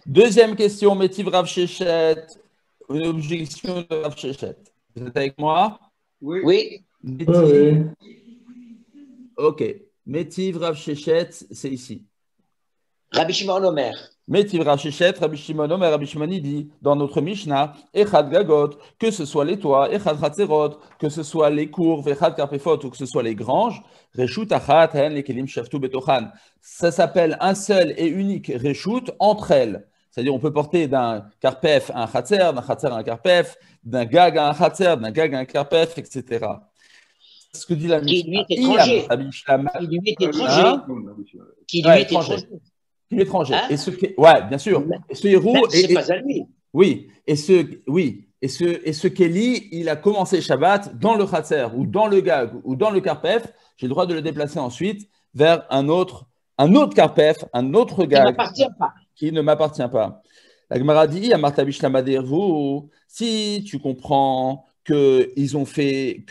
Deuxième question, Métiv Rav Shechet. Une objection de Rav Shechet. Vous êtes avec moi? Oui. Oui. Oui. Ok. Métiv Rav Shechet, c'est ici. Rabbi Shimon Omer. Métiv Rav Shechet, Rabbi Shimon Omer, Rabbi Shimon il dit dans notre Mishnah, Echad Gagot, que ce soit les toits, Echad Chatzerot, que ce soit les cours, Vechad Karpefot, ou que ce soit les granges, Reshut Achat, Hen, Lekelim Shaftu Betochan. Ça s'appelle un seul et unique Reshut entre elles. C'est-à-dire, on peut porter d'un Karpef à un Chatzer, d'un Chatzer à un Karpef, d'un Gag à un Chatzer, d'un Gag à un Karpef, etc. Ce que dit la Qui lui Mishnah. est étranger. Qui lui est étranger. Hein? Qui lui Ouais, est étranger. Qui est étranger. Hein? Et ce qui... Ouais, bien sûr. Et ce héros. Même si c'est pas à lui. Oui. Et ce Kelly, il a commencé Shabbat dans le Khatser ou dans le Gag ou dans le Karpef. J'ai le droit de le déplacer ensuite vers un autre Karpef, un autre Gag. Qui n'appartient pas. Qui ne m'appartient pas. La Gemara dit, si tu comprends que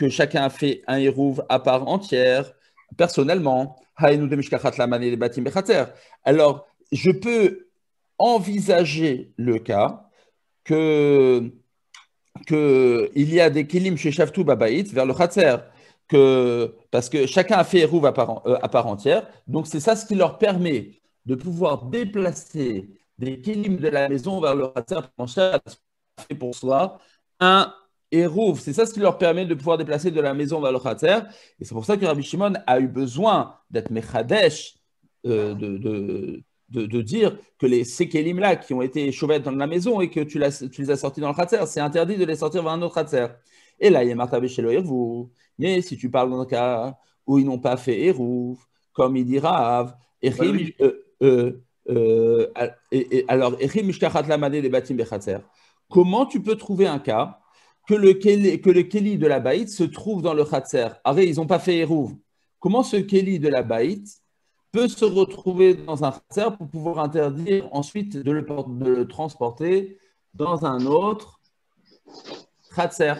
chacun a fait un hérouv à part entière, personnellement, alors je peux envisager le cas qu'il y a des kelim chez Shaftu Babaït vers le Khatser, parce que chacun a fait hérouv à part entière, donc c'est ça ce qui leur permet de pouvoir déplacer des kelim de la maison vers le Khatser pendant chaque fait pour soi un hérouv. C'est ça ce qui leur permet de pouvoir déplacer de la maison vers le Khatser. Et c'est pour ça que Rabbi Shimon a eu besoin d'être mechadesh, de dire que ces kelim-là qui ont été chauvettes dans la maison et que tu les as sortis dans le Khatser, c'est interdit de les sortir vers un autre Khatser. Et là, il y a martabé chez le hérouv. Mais si tu parles d'un cas où ils n'ont pas fait hérouv, comme il dit Rav, alors, comment tu peux trouver un cas que le Keli de la Baït se trouve dans le Khatser? Arrête, ils n'ont pas fait hérouv. Comment ce Keli de la Baït peut se retrouver dans un Khatser pour pouvoir interdire ensuite de le transporter dans un autre Khatser?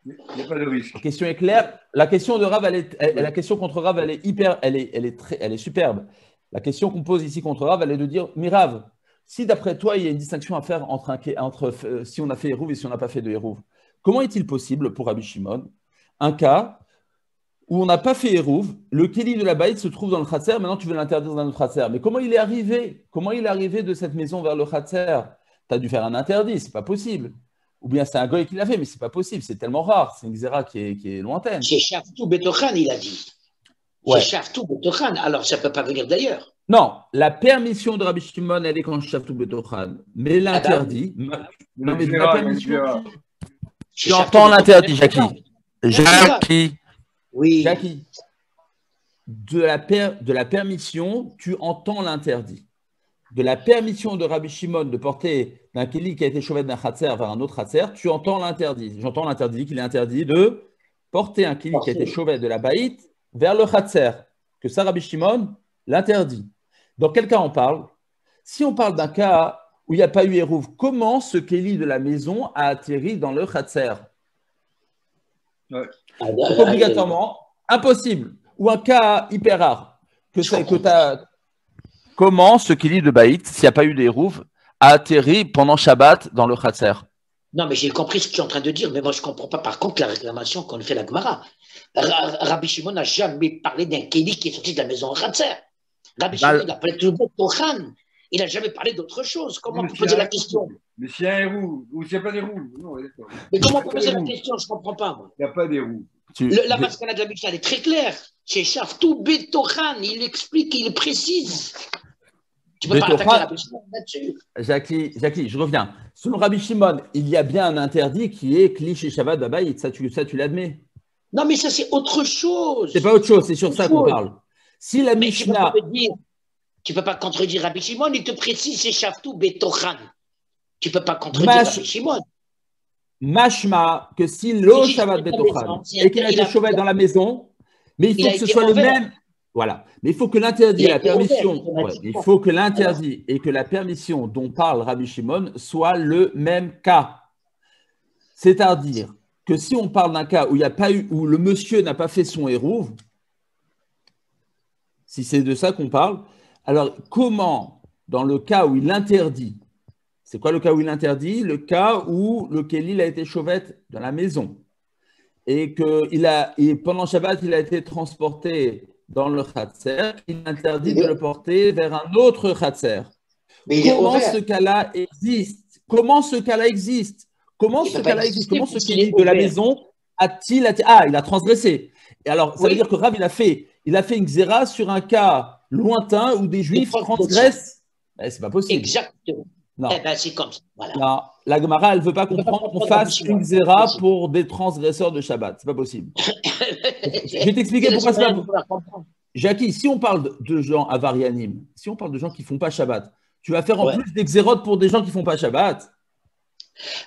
Il n'y a pas de risque. La question est claire. La question de Rav, la question contre Rav, elle est superbe. La question qu'on pose ici contre Rav, elle est de dire, mais Rav, si d'après toi, il y a une distinction à faire entre si on a fait hérouv et si on n'a pas fait de hérouv, comment est-il possible pour Rabbi Shimon un cas où on n'a pas fait hérouv, le Keli de la Baït se trouve dans le Khatser, maintenant tu veux l'interdire dans un autre Khatser. Mais comment il est arrivé? Comment il est arrivé de cette maison vers le Khatser? Tu as dû faire un interdit, c'est pas possible. Ou bien c'est un goy qui l'a fait, mais c'est pas possible, c'est tellement rare, c'est une xéra qui est lointaine. Chez Shaftu Betochan, il a dit. Ouais. Chez Shaftu Betochan, alors ça ne peut pas venir d'ailleurs. Non, la permission de Rabbi Shimon, elle est quand Shaftu Betochan. Mais l'interdit. Non, mais la permission. Tu entends l'interdit, Jackie. Jackie. Oui. Jackie. De la permission, tu entends l'interdit. De la permission de Rabbi Shimon de porter d'un Keli qui a été chauvet d'un Khatser vers un autre Khatser, tu entends l'interdit. J'entends l'interdit qu'il est interdit de porter un Keli qui a été chauvet de la Baït vers le Khatser. Que ça, Rabbi Shimon l'interdit. Dans quel cas on parle? Si on parle d'un cas où il n'y a pas eu hérouv, comment ce Keli de la maison a atterri dans le Khatser? Ouais. Obligatoirement, impossible. Ou un cas hyper rare. Comment ce Keli de Baït, s'il n'y a pas eu d'hérouv, a atterri pendant Shabbat dans le Khatser? Non, mais j'ai compris ce que tu es en train de dire, mais moi je ne comprends pas par contre la réclamation qu'on fait la Gemara. Rabbi Shimon n'a jamais parlé d'un Keli qui est sorti de la maison Khatser. Rabbi Shimon, il a parlé de Betochan. Il n'a jamais parlé d'autre chose. Comment on peut poser la question? Mais s'il y a un hérouv, ou s'il n'y a pas d'hérouv, non, d'accord. Mais comment on peut poser la question? Je ne comprends pas, moi. Il n'y a pas d'hérouv. La mascana de la Mishnah, elle est très claire. Chez Shaftu Betochan, il explique, il précise. Tu peux pas attaquer Rabbi Shimon là-dessus. Jackie, je reviens. Selon Rabbi Shimon, il y a bien un interdit qui est Kliché Shabbat Babaït. Ça, tu l'admets? Non, mais ça, c'est autre chose. C'est pas autre chose, c'est sur ça qu'on parle. Si la Mais Mishnah. Tu ne peux pas contredire Rabbi Shimon, il te précise c'est Shaftou Betochan. Tu ne peux pas contredire Rabbi Shimon. Mashma, que si l'eau Shabbat Betochan et qu'il a été chauvet dans la maison, mais il faut que ce soit le même. Voilà. Mais il faut que l'interdit et la permission, il faut que l'interdit et que la permission dont parle Rabbi Shimon soit le même cas. C'est-à-dire que si on parle d'un cas où il n'y a pas eu, où le monsieur n'a pas fait son hérouve, si c'est de ça qu'on parle, alors comment, dans le cas où il interdit, c'est quoi le cas où il interdit? Le cas où le Kélil a été chauvette dans la maison et que pendant Shabbat, il a été transporté dans le Khatser, il interdit de le porter vers un autre Khatser. Comment ce cas-là existe? Comment ce cas-là existe? Comment ce cas-là existe? Comment ce Kélil de la maison il a transgressé. Et alors, ça veut dire que Rav, il a fait une xéra sur un cas lointain où des Juifs transgressent. C'est pas possible. Exactement. Non. Eh ben, c'est comme ça. Voilà. Non, la Gemara, elle ne veut pas comprendre qu'on fasse une xéra pour des transgresseurs de Shabbat. C'est pas possible. Je vais t'expliquer pourquoi c'est pas possible. Jackie, si on parle de gens avarianim, si on parle de gens qui ne font pas Shabbat, tu vas faire en plus des xérotes pour des gens qui ne font pas Shabbat.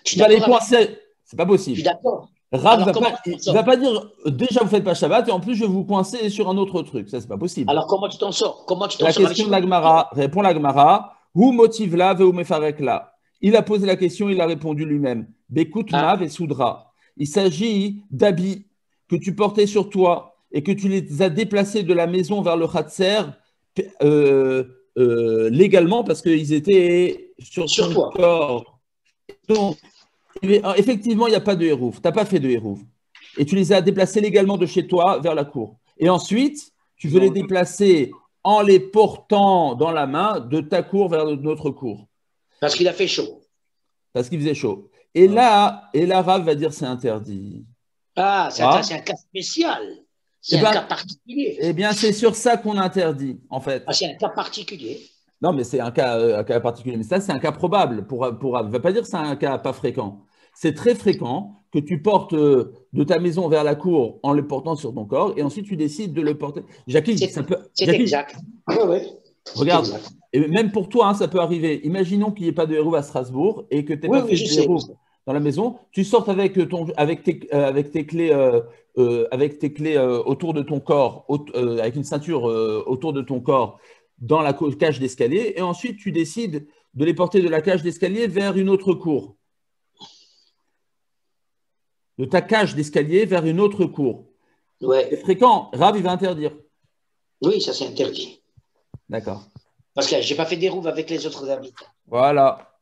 Tu vas les coincer. C'est pas possible. Je suis d'accord. Rav ne va pas dire déjà vous ne faites pas Shabbat et en plus je vais vous coincer sur un autre truc. Ça, c'est pas possible. Alors comment tu t'en sors? La question de la Gemara, répond la Gemara. Où motive là, ve mefarek là. Il a posé la question, il a répondu lui-même. Bekut mav et soudra. Il s'agit d'habits que tu portais sur toi et que tu les as déplacés de la maison vers le Khatser légalement parce qu'ils étaient sur ton corps. Donc, effectivement, il n'y a pas de hérouv. Tu n'as pas fait de hérouv. Et tu les as déplacés légalement de chez toi vers la cour. Et ensuite, tu veux les déplacer en les portant dans la main de ta cour vers notre cour. Parce qu'il a fait chaud. Parce qu'il faisait chaud. Et là, Rav va dire c'est interdit. Ah, c'est un cas spécial. C'est un cas particulier. Eh bien, c'est sur ça qu'on interdit, en fait. Ah, c'est un cas particulier. Non, mais c'est un cas particulier. Mais ça, c'est un cas probable. Pour Rav. Ne va pas dire que c'est un cas pas fréquent. C'est très fréquent que tu portes de ta maison vers la cour en le portant sur ton corps et ensuite tu décides de le porter. Jacqueline, c'est exact. Oui. Regarde, exact. Et même pour toi, ça peut arriver. Imaginons qu'il n'y ait pas de hérouve à Strasbourg et que tu n'aies pas fait de hérouve dans la maison. Tu sortes avec tes clés autour de ton corps, avec une ceinture autour de ton corps dans la cage d'escalier et ensuite tu décides de les porter de la cage d'escalier vers une autre cour. De ta cage d'escalier vers une autre cour. Ouais. C'est fréquent. Rav, il va interdire. Oui, ça c'est interdit. D'accord. Parce que je n'ai pas fait des roues avec les autres habitants. Voilà.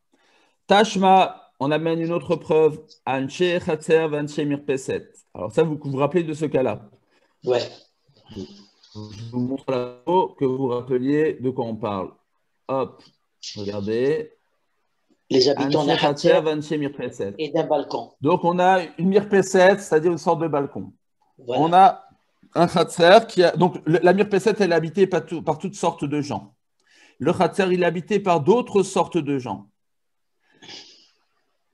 Tashma, on amène une autre preuve. Anche Khatser Vanche Mirpeset. Alors ça, vous vous rappelez de ce cas-là? Ouais. Je vous montre la photo que vous rappeliez de quoi on parle. Hop, regardez. Les habitants d'un Khatser et d'un balcon. Donc, on a une mirpeset, c'est-à-dire une sorte de balcon. Voilà. On a un Khatser qui a… Donc, la mirpeset, elle est habitée par toutes sortes de gens. Le Khatser, il est habité par d'autres sortes de gens.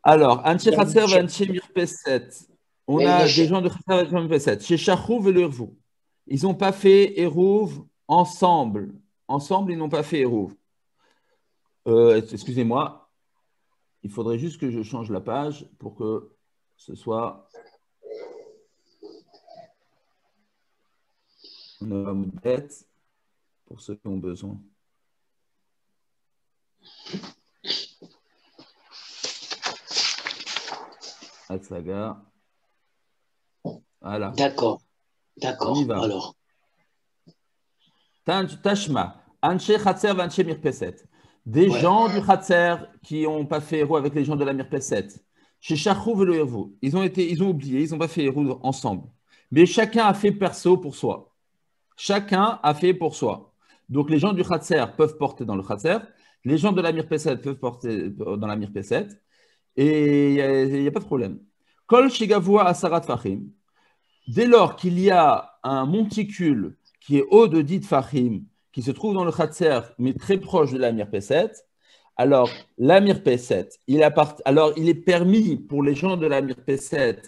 Alors, Anche Khatser va Anche mirpeset. On a des gens de Khatser et mirpeset. Chez Shachrouv et l'Erouv. Ils n'ont pas fait Erouv ensemble. Ensemble, ils n'ont pas fait Erouv. Excusez-moi. Il faudrait juste que je change la page pour que ce soit une bête pour ceux qui ont besoin. Atsaga. Voilà. D'accord. On y va. Alors. Tashma. Anche Khatser Vanche Mirpeset. Des gens du Khatser qui n'ont pas fait héros avec les gens de la Mirpeset. Chez Shachrouv et le Hervou, ils ont oublié, ils n'ont pas fait héros ensemble. Mais chacun a fait perso pour soi. Chacun a fait pour soi. Donc les gens du Khatser peuvent porter dans le Khatser, les gens de la Mirpeset peuvent porter dans la Mirpeset, et il n'y a pas de problème. Kol Shigavua Asarat Fahim. Dès lors qu'il y a un monticule qui est haut de 10 Fahim, qui se trouve dans le Khatser, mais très proche de la Mirpeset, alors la Mirpeset, il est permis pour les gens de la Mirpeset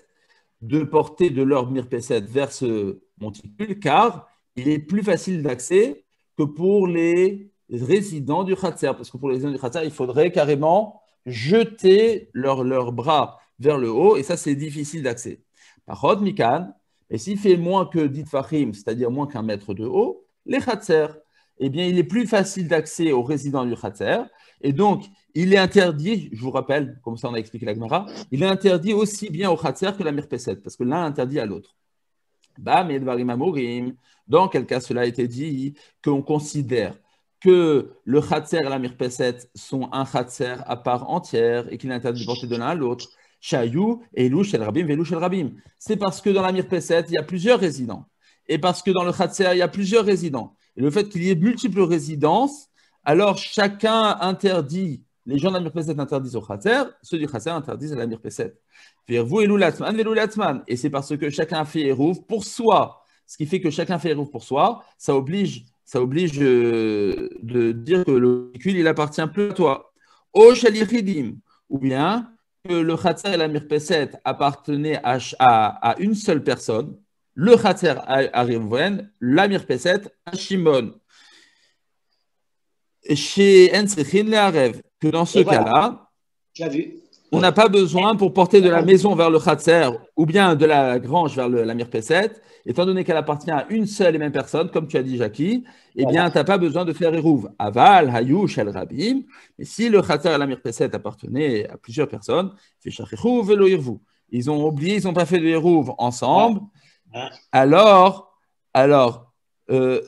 de porter de leur Mirpeset vers ce monticule, car il est plus facile d'accès que pour les résidents du Khatser. Parce que pour les résidents du Khatser, il faudrait carrément jeter leurs bras vers le haut, et ça, c'est difficile d'accès. Par contre, Mikan, et s'il fait moins que 10 Fahim, c'est-à-dire moins qu'un mètre de haut, les Khatser, eh bien, il est plus facile d'accès aux résidents du Khatser, et donc, il est interdit, je vous rappelle, comme ça on a expliqué la Gemara, il est interdit aussi bien au Khatser que la Mirpeset, parce que l'un interdit à l'autre. Dans quel cas cela a été dit qu'on considère que le Khatser et la Mirpeset sont un Khatser à part entière et qu'il est interdit de porter de l'un à l'autre. Chayou, Elou, Shel Rabim, Velou, Shel Rabim. C'est parce que dans la Mirpeset, il y a plusieurs résidents. Et parce que dans le Khatser, il y a plusieurs résidents. Et le fait qu'il y ait multiples résidences, alors chacun interdit, les gens de la Mirpeset interdisent au Khatser, ceux du Khatser interdisent à la Mirpeset. Et c'est parce que chacun fait Eruv pour soi. Ce qui fait que chacun fait Eruv pour soi, ça oblige de dire que le véhicule, il appartient plus à toi. Ou bien que le Khatser et la Mirpeset appartenaient à une seule personne, le Khatser à Reuven, la Mirpeset à Shimon. Chez Ensechin le Harev, que dans ce cas-là, on n'a pas besoin pour porter de la maison vers le Khatser ou bien de la grange vers la Mirpeset, étant donné qu'elle appartient à une seule et même personne, comme tu as dit, Jackie, eh bien, tu n'as pas besoin de faire Eruv. Aval, Hayou, Shel Rabim. Et si le Khatser et la Mirpeset appartenaient à plusieurs personnes, ils ont oublié, ils n'ont pas fait de Eruv ensemble, alors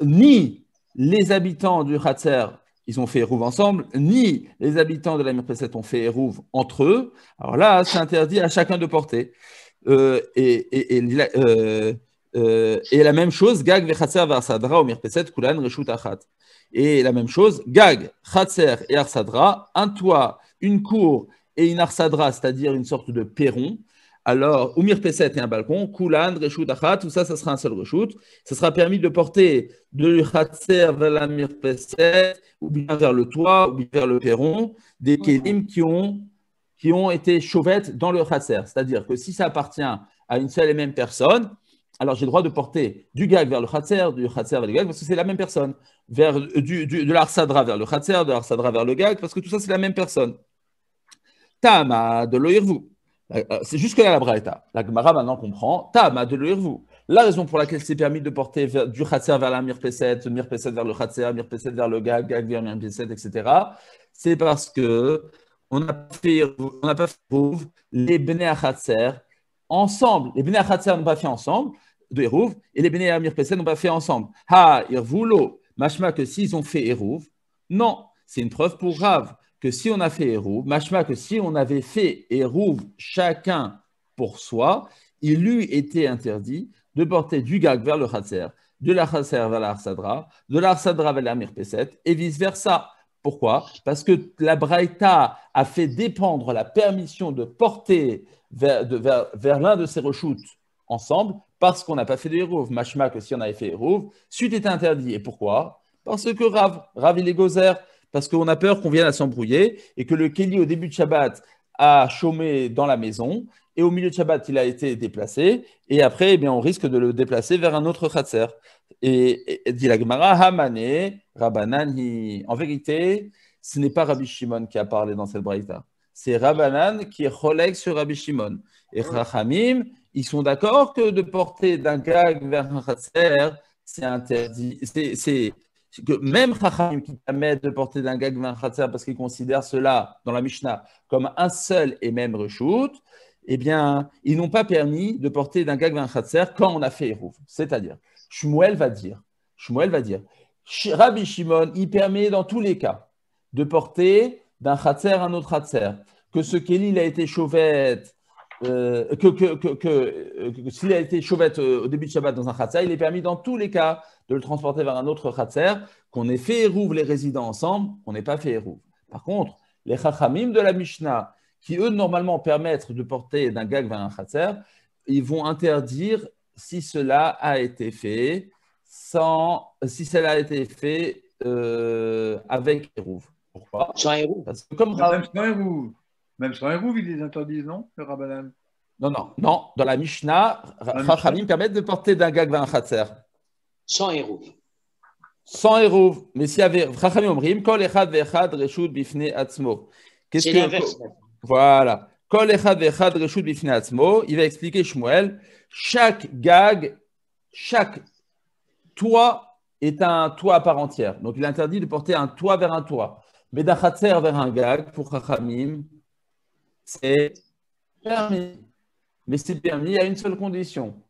ni les habitants du Khatser, ils ont fait Eruv ensemble, ni les habitants de la Mirpeset ont fait Eruv entre eux. Alors là, c'est interdit à chacun de porter. Et la même chose, Gag vechatser v'arsadra au Mirpeset kulan reshut achat. Et la même chose, Gag, Khatser et Arsadra, un toit, une cour et une Arsadra, c'est-à-dire une sorte de perron. Alors, ou Mirpeset et un balcon, kulan reshut achat, tout ça, ça sera un seul reshut. Ça sera permis de porter de Khatser vers la Mirpeset, ou bien vers le toit, ou bien vers le perron, des kélim qui ont été chauvettes dans le Khatser. C'est-à-dire que si ça appartient à une seule et même personne, alors j'ai le droit de porter du gag vers le Khatser, du Khatser vers le gag, parce que c'est la même personne. De l'Arsadra vers le Khatser, de l'Arsadra vers le gag, parce que tout ça, c'est la même personne. Tama de l'Oirvu. C'est jusque-là la Braïta. La Gemara maintenant comprend. Tama de l'Oirvu. La raison pour laquelle c'est permis de porter du Khatser vers la Mirpeset vers le Khatser, Mirpeset vers le gag, gag vers la Mirpeset, etc., c'est parce que on n'a pas fait les Bnei Khatser ensemble. Les Bnei Khatser n'ont pas fait ensemble de Eruv et les Bnei Mirpeset n'ont pas fait ensemble. Ha, Irvulo, machma que s'ils ont fait Eruv, non, c'est une preuve pour Rav que si on a fait Eruv, machma que si on avait fait Eruv chacun pour soi, il eût été interdit de porter du gag vers le Khatser, de la Khatser vers la Arsadra, de la Arsadra vers la Mirpeset et vice-versa. Pourquoi? Parce que la Braïta a fait dépendre la permission de porter vers l'un de ces reshoots ensemble parce qu'on n'a pas fait de Eruv. Machma que si on avait fait Eruv, c'eût été interdit. Et pourquoi? Parce que Rav il est gozer, parce qu'on a peur qu'on vienne à s'embrouiller et que le Kéli au début de Shabbat a chômé dans la maison et au milieu de Shabbat il a été déplacé et après eh bien, on risque de le déplacer vers un autre Khatser. Et dit la Gemara, Hamane, Rabbanan, en vérité, ce n'est pas Rabbi Shimon qui a parlé dans cette braïta. C'est Rabbanan qui est choleg sur Rabbi Shimon. Et Chachamim, ils sont d'accord que de porter d'un gag vers un Khatser, c'est interdit. C'est que même Chachamim qui permettent de porter d'un gag vers un Khatser parce qu'ils considèrent cela, dans la Mishnah, comme un seul et même reshoot, eh bien, ils n'ont pas permis de porter d'un gag vers un Khatser quand on a fait Eruv. C'est-à-dire, Shmuel va dire, Rabbi Shimon, il permet dans tous les cas de porter d'un Khatser à un autre Khatser, que ce Kéli il a été chauvette, s'il a été chauvette au début de Shabbat dans un Khatser, il est permis dans tous les cas de le transporter vers un autre Khatser, qu'on ait fait Eruv les résidents ensemble, qu'on n'ait pas fait Eruv. Par contre, les Chachamim de la Mishnah, qui eux normalement permettent de porter d'un gag vers un Khatser, ils vont interdire si cela a été fait avec Eruv. Pourquoi? Sans Eruv. Parce que comme Même sans Eruv, ils les interdisent, non, le Rabbanan? Non. Dans la Mishnah, Chachamim permettent de porter d'un gag vers un Khatser. Sans Eruv. Sans Hérouv. Mais s'il y avait Chachamim Omrim, Kol Echad Ve'echad Reshut Bifnei Atzmo. C'est l'inverse. Voilà. Kol Echad Ve'echad Reshut Bifnei Atzmo. Il va expliquer Shmuel. Chaque gag, chaque toit est un toit à part entière. Donc, il est interdit de porter un toit vers un toit. Mais d'un Khatser vers un gag, pour Chachamim, c'est permis. Mais c'est permis à une seule condition,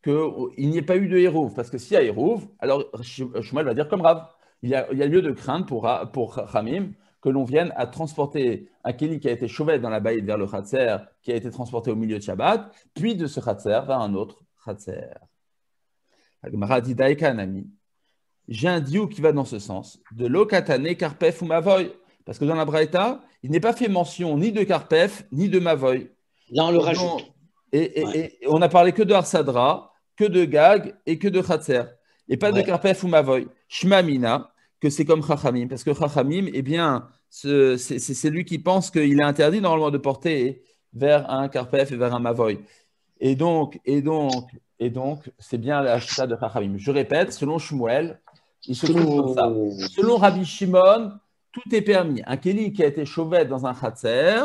qu'il n'y ait pas eu de Hérouv. Parce que s'il y a Hérouv, alors Shmuel va dire comme Rav, il y a lieu de craindre pour Chachamim que l'on vienne à transporter un Kéli qui a été chauvet dans la baïd vers le Khatser, qui a été transporté au milieu de Shabbat, puis de ce Khatser vers un autre Khatser. La Gemara dit Daïkanami. J'ai un diou qui va dans ce sens, de l'okatane karpef ou mavoy. Parce que dans la Braïta, il n'est pas fait mention ni de karpef, ni de mavoy. Là, on le rajoute. Et on n'a parlé que de Arsadra, que de Gag et que de Khatser. Et pas de karpef ou mavoy. Shmamina, que c'est comme Chachamim. Parce que Chachamim, eh bien, c'est lui qui pense qu'il est interdit normalement de porter vers un karpef et vers un mavoy. Et donc, c'est bien la chita de Chachamim. Je répète, selon Shmuel, il se trouve comme ça. Selon Rabbi Shimon, tout est permis. Un Kéli qui a été chauvet dans un Khatser,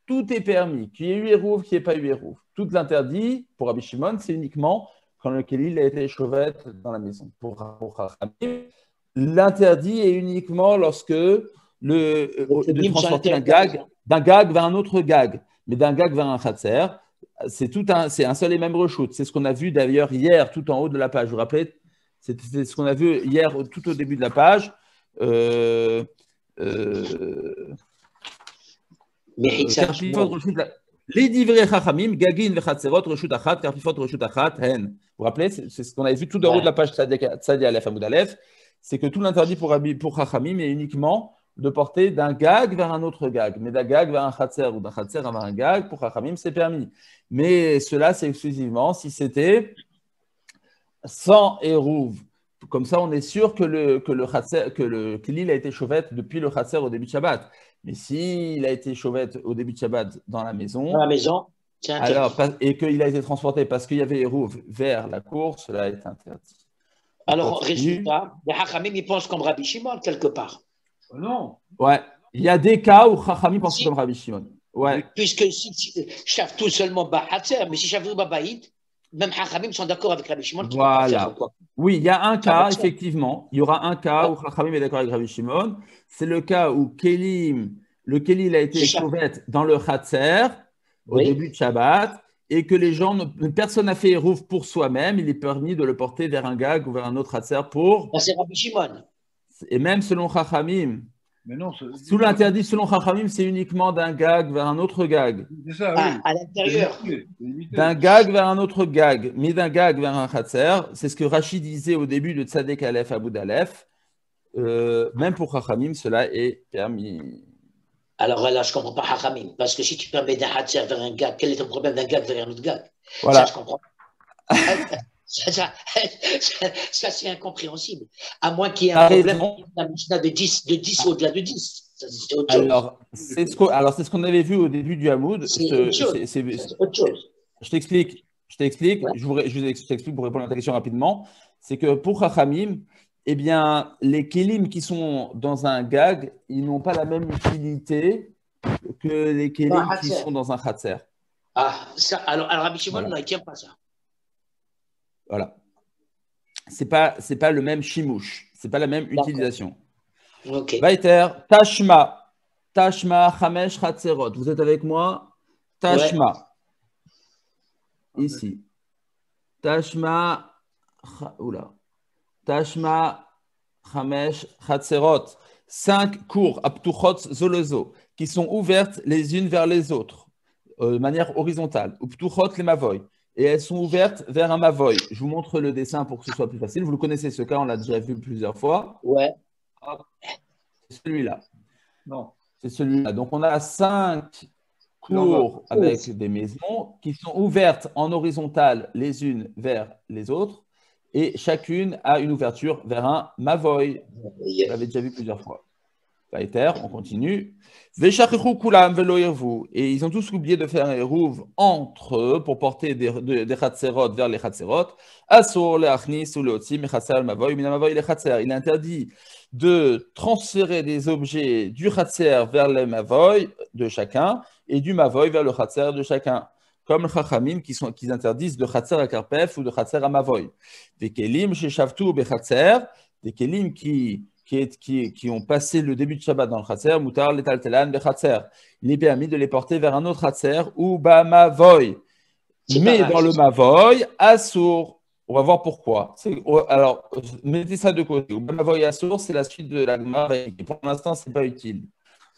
tout est permis. Qu'il y ait eu Hérouv, qu'il n'y ait pas eu Hérouv. Tout l'interdit, pour Rabbi Shimon, c'est uniquement quand le Kéli a été chauvet dans la maison. Pour Chachamim, l'interdit est uniquement lorsque de transporter d'un gag vers un autre gag. Mais d'un gag vers un Khatser, c'est un seul et même reshoot. C'est ce qu'on a vu d'ailleurs hier tout en haut de la page. Vous vous rappelez? C'est ce qu'on a vu hier tout au début de la page. Les divrei chachamim, gagin vechatserot, reshut achat, karpifot reshut achat, hen. Vous vous rappelez? C'est ce qu'on avait vu tout en haut de la page Tzadi Aleph Amoud Aleph. C'est que tout l'interdit pour chachamim est uniquement de porter d'un gag vers un autre gag. Mais d'un gag vers un khatser ou d'un khatser vers un gag, pour chachamim, c'est permis. Mais cela, c'est exclusivement si c'était sans Hérouv. Comme ça, on est sûr que le Kéli a été chauvet depuis le Khatser au début de Shabbat. Mais s'il a été chauvet au début de Shabbat dans la maison, et qu'il a été transporté parce qu'il y avait Hérouv vers la cour, cela est interdit. Alors, résultat, les Chachamim, ils pensent comme Rabbi Shimon, quelque part. Non. Ouais. Il y a des cas où Chachamim pense comme Rabbi Shimon. Ouais. Puisque si Shav tout seulement Bahatzer, mais si Shav Babaïd, même Chachamim sont d'accord avec Rabbi Shimon. Voilà. Oui, il y a un cas, effectivement. Il y aura un cas où Chachamim est d'accord avec Rabbi Shimon. C'est le cas où le Kéli a été chauvet dans le Khatser au début de Shabbat et que personne n'a fait Hérouv pour soi-même. Il est permis de le porter vers un gag ou vers un autre Khatser pour. C'est Rabbi Shimon. Et même selon Chachamim. Mais non, sous l'interdit, selon Chachamim, c'est uniquement d'un gag vers un autre gag. C'est ça, oui. À l'intérieur. D'un gag vers un autre gag, mais d'un gag vers un Khatser, c'est ce que Rachid disait au début de Tzadek Aleph Amoud Aleph. Même pour Chachamim, cela est permis. Alors là, je ne comprends pas Chachamim, parce que si tu permets d'un Khatser vers un gag, quel est ton problème d'un gag vers un autre gag? Voilà. Ça, je comprends. Ça, c'est incompréhensible. À moins qu'il y ait un problème d'un Mishnah de 10 au-delà de 10. Ça, c'est autre chose. Alors, c'est ce qu'on avait vu au début du Hamoud. C'est autre chose. Je t'explique. Ouais. Je t'explique pour répondre à ta question rapidement. C'est que pour Chachamim, eh bien, les kélim qui sont dans un gag, ils n'ont pas la même utilité que les kélim qui sont dans un khatser. Alors Rabbi Shimon, il ne tient pas ça. Voilà. C'est pas le même shimouche. C'est pas la même utilisation. Okay. Vaiter, Tashma. Tashma, Chamesh, Chatzerot. Vous êtes avec moi? Tashma. Ouais. Ici. Tashma. Tashma, Chamesh, Chatzerot. 5 cours, Aptuchot, Zolozo, qui sont ouvertes les unes vers les autres, de manière horizontale. Uptuchot, les Mavoy. Et elles sont ouvertes vers un Mavoy. Je vous montre le dessin pour que ce soit plus facile. Vous le connaissez, ce cas, on l'a déjà vu plusieurs fois. Ouais. C'est celui-là. Non. C'est celui-là. Donc, on a 5 cours avec des maisons qui sont ouvertes en horizontale les unes vers les autres. Et chacune a une ouverture vers un Mavoy. Vous l'avez déjà vu plusieurs fois. on continue. Et ils ont tous oublié de faire un eruv entre eux pour porter des chatzerot vers les chatzerot. Il est interdit de transférer des objets du chatzer vers le mavoy de chacun et du mavoy vers le chatzer de chacun. Comme le chachamim qui interdisent de chatzer à karpef ou de chatzer à mavoy. Des kelim chez shavtu bechatzer, des kelim qui ont passé le début de Shabbat dans le Khatser, Moutar, Letaltelan, Bechatser. Il est permis de les porter vers un autre Khatser ou Bamavoy. Mais dans le Mavoy, Assour. On va voir pourquoi. Alors, mettez ça de côté. Bamavoy Assour, c'est la suite de la Gemara. Pour l'instant, ce n'est pas utile.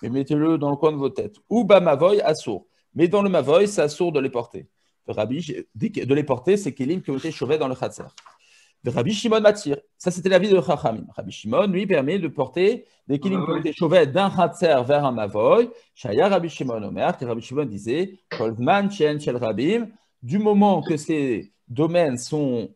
Mais mettez-le dans le coin de vos têtes. Ou Bamavoy Assour. Mais dans le Mavoy, c'est Assour de les porter. De les porter, c'est Kélim qui ont été chauvés dans le Khatser. De Rabbi Shimon Matir. Ça, c'était l'avis de Chachamim. Rabbi Shimon, lui, permet de porter des kilim qui ont été chauvés d'un Khatser vers un Mavoy. Shaya Rabbi Shimon Omer, que Rabbi Shimon disait, Kolman Chen Shel Rabim, du moment que ces domaines sont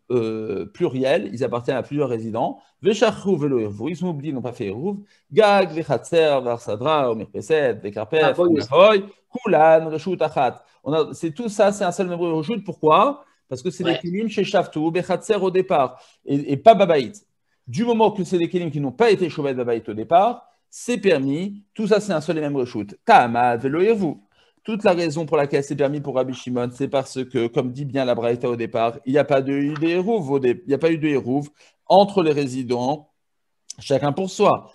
pluriels, ils appartiennent à plusieurs résidents, Veshachru Velo Irvu, ils ont oublié, ils n'ont pas fait Irvuv, Gag, Vechatser, Varsadra, Omirpeset, Vekarpef, Mavoy, Kulan, Reshut Achat. C'est tout ça, c'est un seul nombre de Reshut. Pourquoi? Parce que c'est des kélim chez Shaftou, Bechatser au départ, et pas Babaït. Du moment que c'est des kélim qui n'ont pas été chauvet Babaït au départ, c'est permis. Tout ça, c'est un seul et même reshoot. Ta'amad velo irvu. Toute la raison pour laquelle c'est permis pour Rabbi Shimon, c'est parce que, comme dit bien la Braïta au départ, il n'y a pas eu de hérouv entre les résidents, chacun pour soi.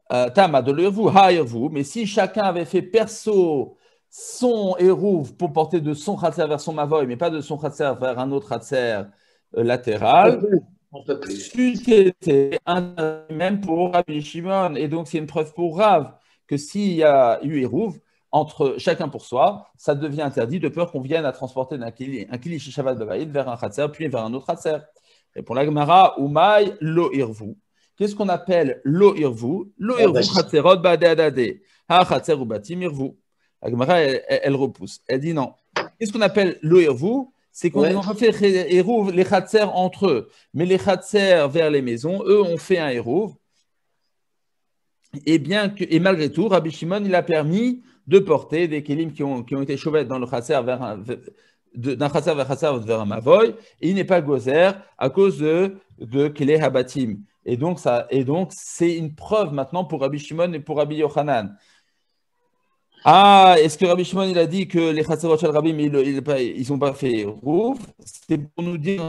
Ta'amad velo irvu, ha irvu. Mais si chacun avait fait perso son hérouv pour porter de son khatser vers son mavoy, mais pas de son khatser vers un autre khatser latéral, c'était même pour Rabbi Shimon. Et donc, c'est une preuve pour Rav que s'il y a eu hérouv entre chacun pour soi, ça devient interdit de peur qu'on vienne à transporter un kili chez Shabbat Babaïd vers un khatser, puis vers un autre khatser. Et pour la Gemara, Umay lo irvu. Qu'est-ce qu'on appelle lo irvu? Lo irvu khatserot bade adade. Ha khatser ou batim irvu. La Gemara, elle repousse. Elle dit non. Qu'est-ce qu'on appelle l'oirvu? C'est qu'on n'a pas fait hérouv les khatser entre eux. Mais les khatser vers les maisons, eux, ont fait un hérouv. Et malgré tout, Rabbi Shimon, il a permis de porter des kélim qui ont été chauvets dans le khatser d'un khatser vers un mavoy. Et il n'est pas gozer à cause de kelé habatim. Et donc, c'est une preuve maintenant pour Rabbi Shimon et pour Rabbi Yochanan. Ah, est-ce que Rabbi Shimon il a dit que les Chatzerot Shel Rabim ils n'ont pas fait Rouv? C'est pour nous dire,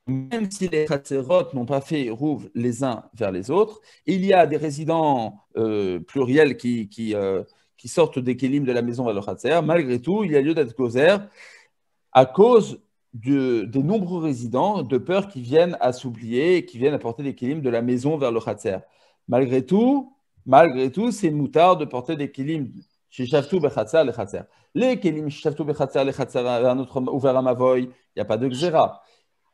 même si les Chatzerot n'ont pas fait Rouv les uns vers les autres, il y a des résidents pluriels qui sortent des Kélim de la maison vers le Chatzer. Malgré tout, il y a lieu d'être gozer à cause des nombreux résidents de peur qui viennent à s'oublier et qui viennent apporter des Kélim de la maison vers le Chatzer. Malgré tout, c'est moutard de porter des Kélim chez Shavtu bechatzer le chatzer. Les kelim Shavtu bechatzer le chatzer vers un mavoy, il n'y a pas de gzera.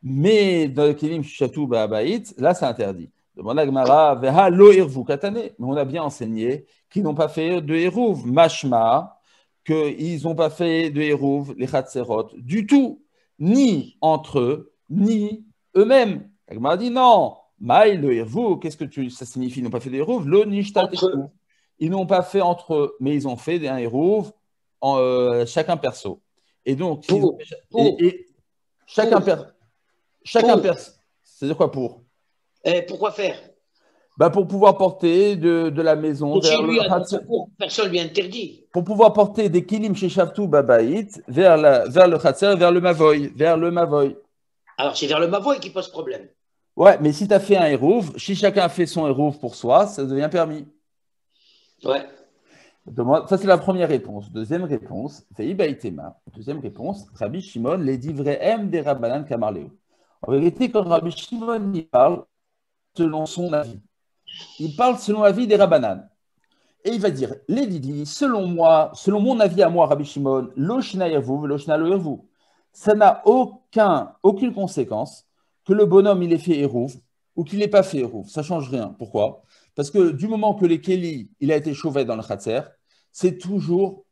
Mais dans les kelim Shavtu be'abayit, là c'est interdit. Demande la Gemara, veha lo irvu katane. Mais on a bien enseigné qu'ils n'ont pas fait de hérouv. Mashma, qu'ils n'ont pas fait de hérouv, les chatzerot, du tout, ni entre eux, ni eux-mêmes. La Gemara dit non. Maï le irvu, qu'est-ce que ça signifie? Ils n'ont pas fait de hérouv. Lo nishtatechu. Ils n'ont pas fait entre eux, mais ils ont fait un hérouv chacun perso. Et donc, chacun perso. C'est quoi pour? Pourquoi faire? Pour pouvoir porter de la maison vers le Khatser. Personne lui interdit. Pour pouvoir porter des kilim chez Shavtu Babaït vers le Khatser, vers le Mavoy. Alors, c'est vers le Mavoy qui pose problème. Ouais, mais si tu as fait un hérouv, si chacun a fait son hérouv pour soi, ça devient permis. Ouais. Ça, c'est la première réponse. Deuxième réponse, Rabbi Shimon, les divrei M des Rabbanan Kamarleu. En vérité, quand Rabbi Shimon il parle selon son avis, il parle selon l'avis des Rabbanan. Et il va dire, les Didi, selon mon avis à moi, Rabbi Shimon, lo shina yervu, lo shina lo yervu. Ça n'a aucune conséquence que le bonhomme il ait fait hérouv ou qu'il n'ait pas fait hérouv. Ça ne change rien. Pourquoi? Parce que du moment que les Kéli, il a été chauvé dans le Khatser, c'est toujours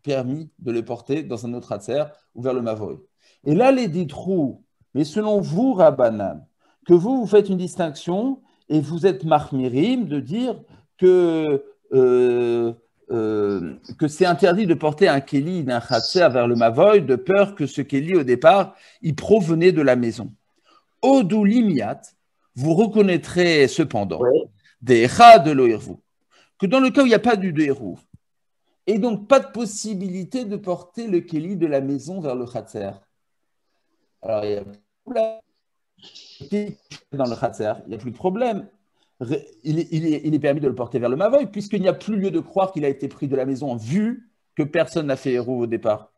permis de les porter dans un autre Khatser ou vers le Mavoy. Et là, les Ditrou, mais selon vous, Rabbanan, que vous faites une distinction et vous êtes Mahmirim de dire que que c'est interdit de porter un kéli d'un khatser vers le mavoy, de peur que ce kéli, au départ, il provenait de la maison. Odou limiat, vous reconnaîtrez cependant, des ra de l'oirvou, que dans le cas où il n'y a pas du dérouv, et donc pas de possibilité de porter le kéli de la maison vers le khatser. Alors, il y a dans le khatser, il n'y a plus de problème. Il est permis de le porter vers le mavoy, puisqu'il n'y a plus lieu de croire qu'il a été pris de la maison, vu que personne n'a fait héros au départ.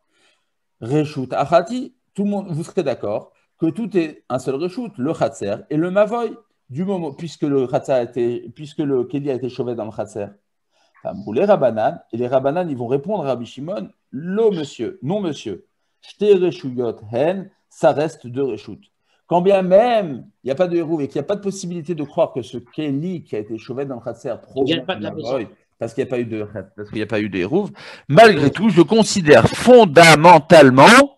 Reshut achati, tout le monde, vous serez d'accord que tout est un seul reshut, le khatser et le mavoy, du moment, puisque le kéli a été chauvé dans le khatser. Les rabanan, et les rabanan, ils vont répondre à Rabbi Shimon, lo monsieur, non monsieur, shte reshuyot hen, ça reste deux reshut. Quand bien même il n'y a pas de hérouv et qu'il n'y a pas de possibilité de croire que ce kéli qui a été chauvé dans le khatser provient pas de la maison. Parce qu'il n'y a pas eu de hérouv, malgré tout, je considère fondamentalement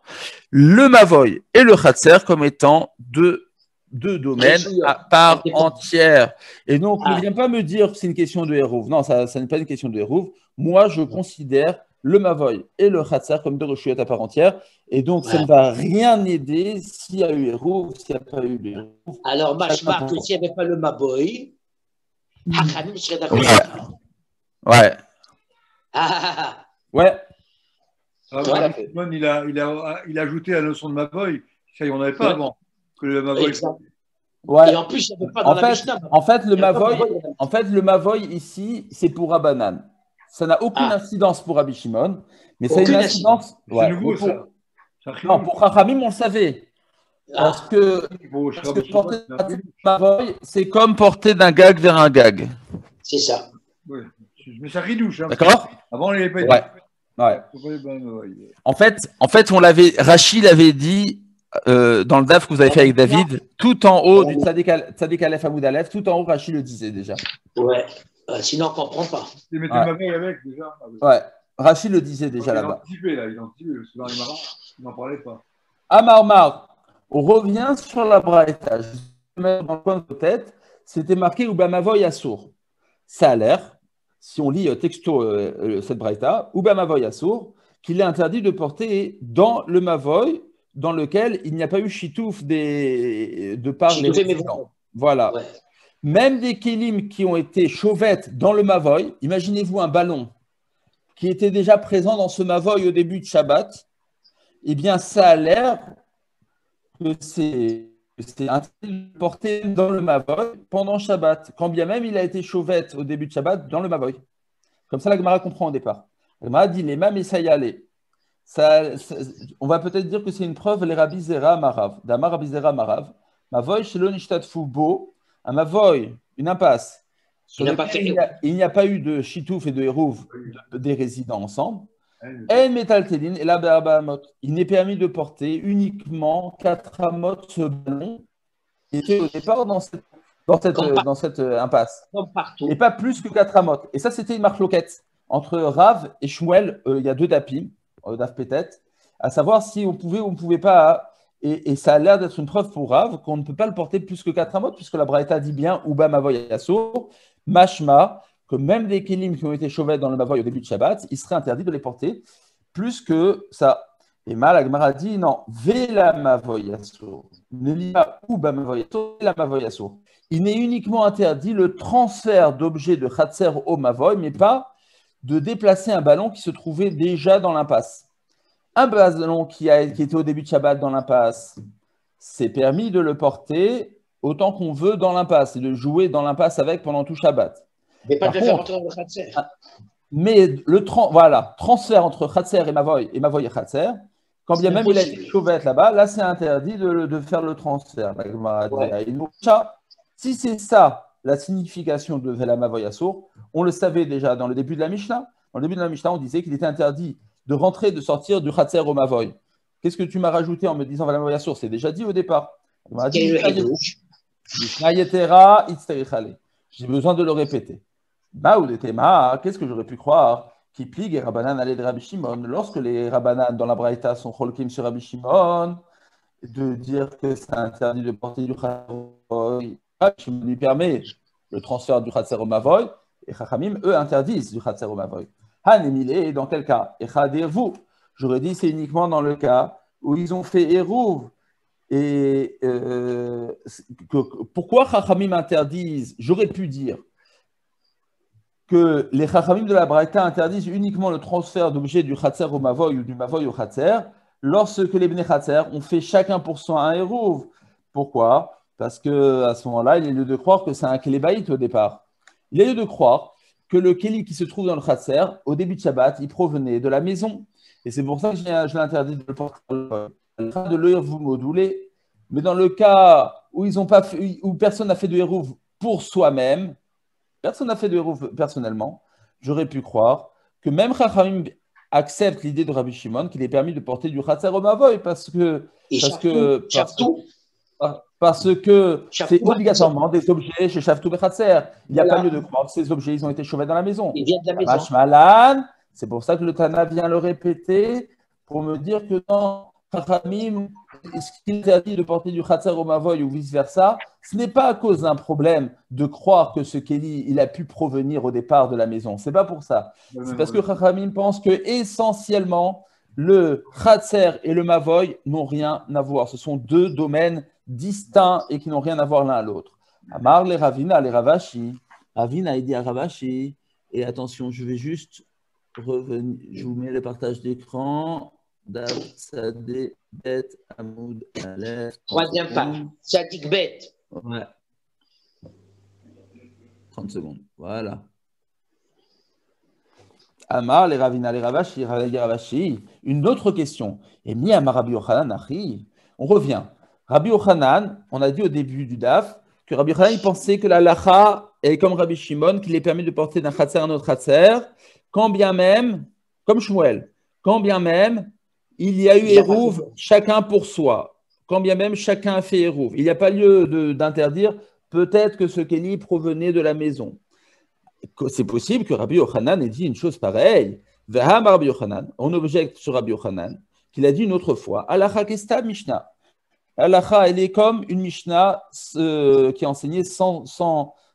le mavoy et le khatser comme étant deux domaines à part entière. Et donc, ne viens pas me dire que c'est une question de hérouv. Non, ça n'est pas une question de hérouv. Moi, je considère le mavoy et le khatser comme deux reshuyot à part entière. Et donc, ça ne va rien aider s'il y a eu hérouv, s'il n'y a pas eu de hérouv. Alors, machma, que s'il n'y avait pas le mavoy, Hachamim serait d'accord. Ouais. Ouais. Shimon, il a ajouté la notion de mavoy. Ça, on n'avait pas avant. Que le mavoy. Ouais. Et en plus, il n'y avait pas dans la Mishnah. En fait, le mavoy ici, c'est pour Rabbanan. Ça n'a aucune incidence pour Rabbi Shimon, mais ça a une incidence. C'est nouveau, ça. Non, pour Chachamim, on le savait. Parce que porter un mavoy, c'est comme porter d'un gag vers un gag. C'est ça. Oui. Mais ça ridouche. Hein, d'accord. Avant, on n'avait pas dit. Ouais. En fait, Rachid l'avait dit dans le DAF que vous avez fait avec David, tout en haut du Tzadik Aleph Amoud Aleph, tout en haut, Rachid le disait déjà. Ouais. Sinon, on ne comprend pas. Il mettait ma veille avec déjà. Ouais. Rachid le disait déjà là-bas. Il a anticipé, parce que dans les marins, il n'en parlait pas. Amar, on revient sur la braïta. Je vais mettre dans le coin de votre tête, c'était marqué Ubamavoy Assour. Ça a l'air, si on lit texto cette braïta, Ubamavoy Assour, qu'il est interdit de porter dans le mavoy dans lequel il n'y a pas eu chitouf de par les résidents. Voilà. Ouais. Même des kélim qui ont été chauvettes dans le mavoy, imaginez-vous un ballon qui était déjà présent dans ce mavoy au début de Shabbat, eh bien, ça a l'air que c'est interdit de porter dans le mavoy pendant Shabbat, quand bien même il a été chauvette au début de Shabbat dans le mavoy. Comme ça, la Gemara comprend au départ. La Gemara dit les mêmes et ça y allait. On va peut-être dire que c'est une preuve, les Rabbi Zera Marav, d'Amar Rabbi Zera Marav, Mavoy Shelo Nishtadfu Bo, un Mavoy, une impasse, sur lequel il n'y a pas eu de Chitouf et de Hérouv des résidents ensemble. En Metal Telin et la Be'arba Amot. Il n'est permis de porter uniquement 4 amot ce ballon qui était au départ dans cette impasse. Et pas plus que 4 amot. Et ça, c'était une marloquette entre Rav et Shmuel. Il y a 2 dapim. Daf peut-être, à savoir si on pouvait ou on ne pouvait pas, et ça a l'air d'être une preuve pour Rav qu'on ne peut pas le porter plus que 4 amot, puisque la Braïta dit bien Uba Mavoy Assour, Mashma, que même des kélim qui ont été chauvettes dans le Mavoy au début de Shabbat, il serait interdit de les porter plus que ça. Et Mal Agmara dit non, Vela Mavoy Assour, ne lit pas Uba Mavoy Assour, Vela Mavoy Assour. Il n'est uniquement interdit le transfert d'objets de Khatser au Mavoy, mais pas de déplacer un ballon qui se trouvait déjà dans l'impasse. Un ballon qui était au début de Shabbat dans l'impasse, c'est permis de le porter autant qu'on veut dans l'impasse et de jouer dans l'impasse avec pendant tout Shabbat. Mais pas de le faire entrer dans le Khatser. Mais transfert entre Khatser et Mavoy et Khatser, quand bien même il a été chauvette là-bas, là c'est interdit de faire le transfert. Ouais. Si c'est ça, la signification de Vela Mavoy Assour, on le savait déjà dans le début de la Mishnah. Dans le début de la Mishnah, on disait qu'il était interdit de rentrer et de sortir du Khatser au Mavoy. Qu'est-ce que tu m'as rajouté en me disant Vela Mavoy Assour? C'est déjà dit au départ. On m'a dit j'ai besoin de le répéter. Qu'est-ce que j'aurais pu croire? Qui pligue et Rabbanan allait de Rabbi Shimon. Lorsque les Rabbanan dans la Braïta sont cholkim sur Rabbi Shimon, de dire que c'est interdit de porter du Khatser, Shimon lui permet le transfert du Khatser au Mavoy, Et Chachamim, eux, interdisent du Khatser au Mavoy. Hanemile, dans quel cas? Echadevu. J'aurais dit c'est uniquement dans le cas où ils ont fait Eruv. Et pourquoi Chachamim interdisent? J'aurais pu dire que les Chachamim de la Braïta interdisent uniquement le transfert d'objets du Khatser au Mavoy ou du Mavoy au Khatser lorsque les Bnei Khatser ont fait chacun pour soi un Eruv. Pourquoi? Parce qu'à ce moment-là, il est lieu de croire que c'est un Kélébaït au départ. Il est lieu de croire que le Kéli qui se trouve dans le Khatser, au début de Shabbat, il provenait de la maison. Et c'est pour ça que je l'ai interdit de le porter de l'Eruv modulé. Mais dans le cas où, où personne n'a fait de Eruv pour soi-même, personne n'a fait de Eruv personnellement, j'aurais pu croire que même Chachamim accepte l'idée de Rabbi Shimon qu'il est permis de porter du Khatser au Mavoy parce que c'est obligatoirement des objets chez Shavtou Bechatser. Il n'y a pas lieu de croire que ces objets ils ont été chauffés dans la maison. Ils viennent de la maison. Mashmalan, c'est pour ça que le Tana vient le répéter pour me dire que dans Chachamim, ce qui interdit de porter du Khatser au Mavoy ou vice-versa, ce n'est pas à cause d'un problème de croire que ce Kéli, il a pu provenir au départ de la maison. C'est pas pour ça. C'est parce que Chachamim pense que essentiellement, le Khatser et le Mavoy n'ont rien à voir. Ce sont deux domaines distincts et qui n'ont rien à voir l'un à l'autre. Amar les Ravina, les Ravashi. Ravina, il dit à Ravashi, et attention, je vais juste revenir, je vous mets le partage d'écran. Dav, Sadeh, Bet, Hamoud, Aleph. Troisième page. Sadik Bet. Ouais. 30 secondes. Voilà. Amar, les Ravina, les Ravashi. Une autre question. Et mi Amar Rabbi Yochanan, Achi. On revient. Rabbi Yochanan, on a dit au début du DAF que Rabbi Yochanan il pensait que la lacha est comme Rabbi Shimon, qu'il est permis de porter d'un Khatser à un autre Khatser, quand bien même, comme Shmuel, quand bien même, il y a eu Eruv, chacun pour soi. Quand bien même chacun a fait Eruv. Il n'y a pas lieu d'interdire, peut-être que ce Kéli provenait de la maison. C'est possible que Rabbi Yochanan ait dit une chose pareille. Rabbi Yochanan, on objecte sur Rabbi Yochanan, qu'il a dit une autre fois. Alacha Kesta Mishnah. Alacha, elle est comme une Mishnah qui est enseignée sans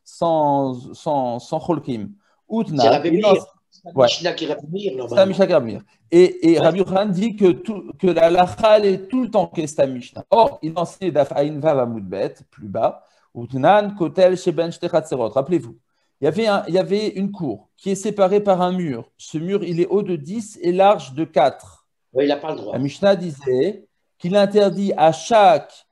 Cholkim. C'est Rabbi Meir. C'est la Mishnah qui va venir, normalement. C'est la Mishnah qui va venir. Et Rabbi Yochanan dit que la lacha elle est tout le temps Kesta Mishnah. Or, il enseigne Daf Ayin Vav Amud Bet, plus bas, Utnan Kotel Sheben Shte Chatzerot. Rappelez-vous, il y avait une cour qui est séparée par un mur. Ce mur, il est haut de 10 et large de 4. Oui, il n'a pas le droit. La Mishnah disait qu'il interdit à chaque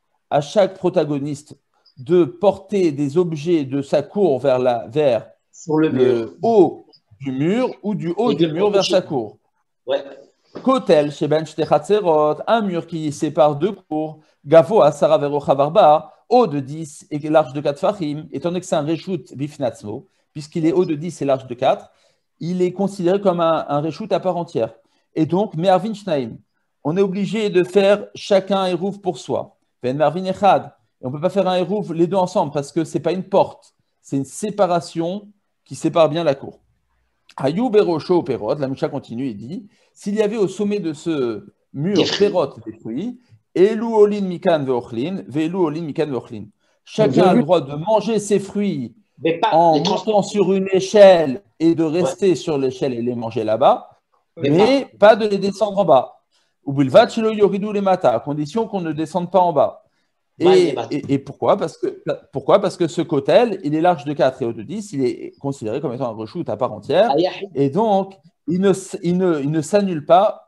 protagoniste de porter des objets de sa cour vers le haut du mur ou du haut du mur vers sa cour. Ouais. Kotel, Sheben Shte Chatzerot, un mur qui sépare deux cours, Gavo Asara Vero Chavarba, haut de 10 et large de 4 fachim, étant donné que c'est un reshoot bifnatzmo, puisqu'il est haut de 10 et large de 4, il est considéré comme un reshoot à part entière. Et donc, Me'arvin Shnaim, on est obligé de faire chacun un Eruv pour soi. Ben Me'arvin Echad, et on ne peut pas faire un Eruv les deux ensemble, parce que ce n'est pas une porte, c'est une séparation qui sépare bien la cour. Hayou Berosho Perot, la Mishnah continue et dit, s'il y avait au sommet de ce mur Perot des fruits, Elu Olin Mikan Veochlin, Velu Olin Mikan Veochlin. Chacun a le droit de manger ses fruits en montant sur une échelle et de rester sur l'échelle et les manger là-bas, mais pas de les descendre en bas. Ou Bilvat Shelo Yoridu les Mata, à condition qu'on ne descende pas en bas. Et pourquoi? Parce que ce kotel, il est large de 4 et haut de 10, il est considéré comme étant un reshoot à part entière. Et donc, il ne s'annule pas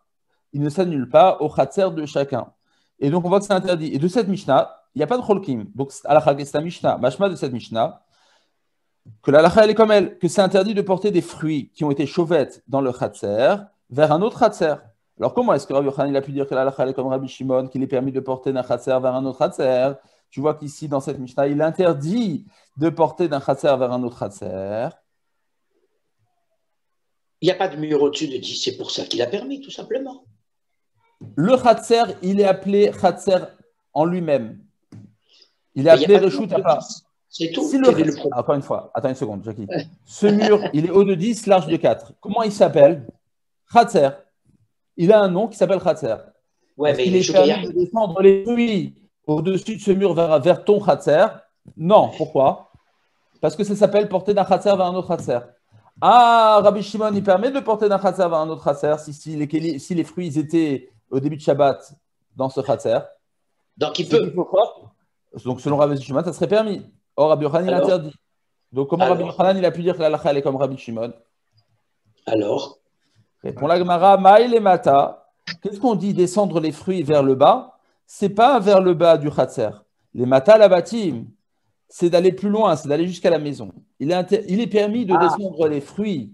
au khatser de chacun. Et donc, on voit que c'est interdit. Et de cette Mishnah, il n'y a pas de cholkim. Donc, halakha kesta Mishnah, mashma de cette Mishnah, que l'halakha, elle est comme elle, que c'est interdit de porter des fruits qui ont été chauvettes dans le khatser vers un autre khatser. Alors, comment est-ce que Rabbi Yochanan a pu dire que l'halakha est comme Rabbi Shimon, qu'il est permis de porter d'un khatser vers un autre khatser? Tu vois qu'ici, dans cette Mishnah, il interdit de porter d'un khatser vers un autre khatser. Il n'y a pas de mur au-dessus de 10, c'est pour ça qu'il a permis, tout simplement. Le khatser, il est appelé khatser en lui-même. Il est appelé reshoot à part. C'est tout. Si encore une fois, attends une seconde, Jackie. Ce mur, il est haut de 10, large de 4. Comment il s'appelle? Khatser. Il a un nom qui s'appelle Khatser. Ouais, mais il est permis de descendre les fruits au-dessus de ce mur vers ton Khatser? Non. Pourquoi? Parce que ça s'appelle porter d'un Khatser vers un autre Khatser. Ah, Rabbi Shimon, il permet de porter d'un khatser à un autre khatser si les fruits étaient au début de Shabbat dans ce khatser. Donc, il peut. Donc, selon Rabbi Shimon, ça serait permis. Or, Rabbi Yochanan, il interdit. Donc, comment Rabbi Yochanan, il a pu dire que la halakha, elle est comme Rabbi Shimon? Alors? Répond la Gemara, Maïl et Mata. Qu'est-ce qu'on dit descendre les fruits vers le bas? C'est pas vers le bas du khatser. Les Mata, la batim, c'est d'aller plus loin, c'est d'aller jusqu'à la maison. Il est permis de descendre les fruits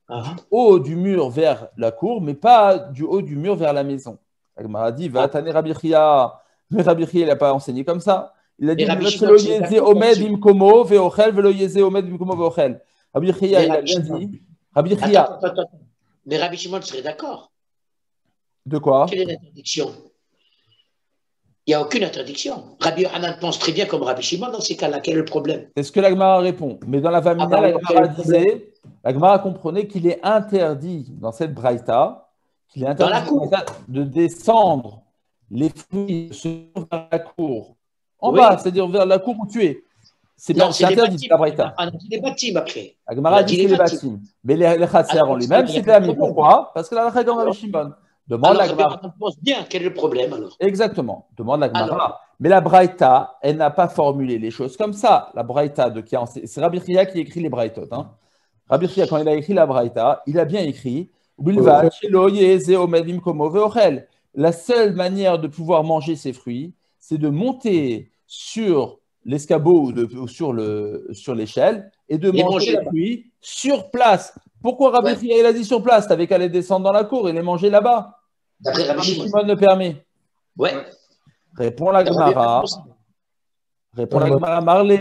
du haut du mur vers la cour, mais pas du haut du mur vers la maison. La Gemara dit, va t'aner Rabbi Chia. Mais Rabbi Chia, il n'a pas enseigné comme ça. Il a dit, Rabbi Chia, il a bien dit. Rabbi Chia. Mais Rabbi Shimon serait d'accord. De quoi? Quelle est l'interdiction? Il n'y a aucune interdiction. Rabbi Yochanan pense très bien comme Rabbi Shimon dans ces cas-là. Quel est le problème? C'est ce que la Gemara répond. Mais dans la Vamina, la Gemara disait, la Gemara comprenait qu'il est interdit dans cette braïta, qu'il est interdit de descendre les fruits vers la cour. En bas, c'est-à-dire vers la cour où tu es. C'est interdit la braïta. On a dit les bâtiments après. La Gemara dit les bâtiments. Mais les khatser en lui-même, c'est permis. Pourquoi? Parce que la halakha est comme Rabbi Shimon. Demande la Gemara. On pense bien, quel est le problème alors? Exactement. Demande la Gemara. Mais la braïta, elle n'a pas formulé les choses comme ça. La braïta c'est Rabbi Chia qui écrit les braïtot. Hein. Rabbi Chia, quand il a écrit la braïta, il a bien écrit la seule manière de pouvoir manger ces fruits, c'est de monter sur l'escabeau ou sur l'échelle et de manger les fruits sur place. Pourquoi Rabbi Chia il a dit sur place? T'avais qu'à les descendre dans la cour et les manger là-bas. D'après Rabbi Shimon le permet. Ouais. Répond la Gemara. Marle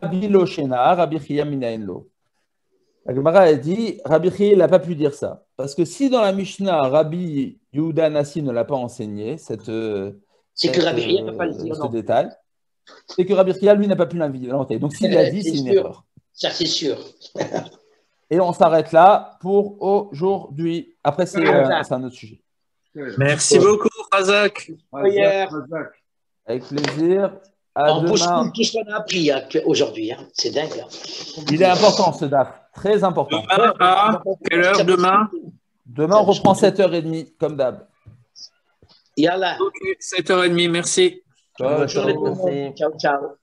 Rabbi Loshena, Rabbi Chia minaenlo. La Gemara a dit, Rabbi Chia n'a pas pu dire ça. Parce que si dans la Mishnah, Rabbi Yehuda Nassi ne l'a pas enseigné, c'est que Rabbi Chia n'a pas le dire, ce détail, c'est que Rabbi Chia, lui, n'a pas pu l'inventer. Donc s'il l'a dit, c'est une erreur. Ça, c'est sûr. Et on s'arrête là pour aujourd'hui. Après, c'est un autre sujet. Merci beaucoup, Razak. Avec plaisir. On pousse tout ce qu'on a appris aujourd'hui. Hein. C'est dingue. Il est important, ce DAF. Très important. Demain, à quelle heure demain? Demain, on reprend 7h30, comme d'hab. Yallah. Ok, 7h30, merci. Ciao, ciao. Ciao.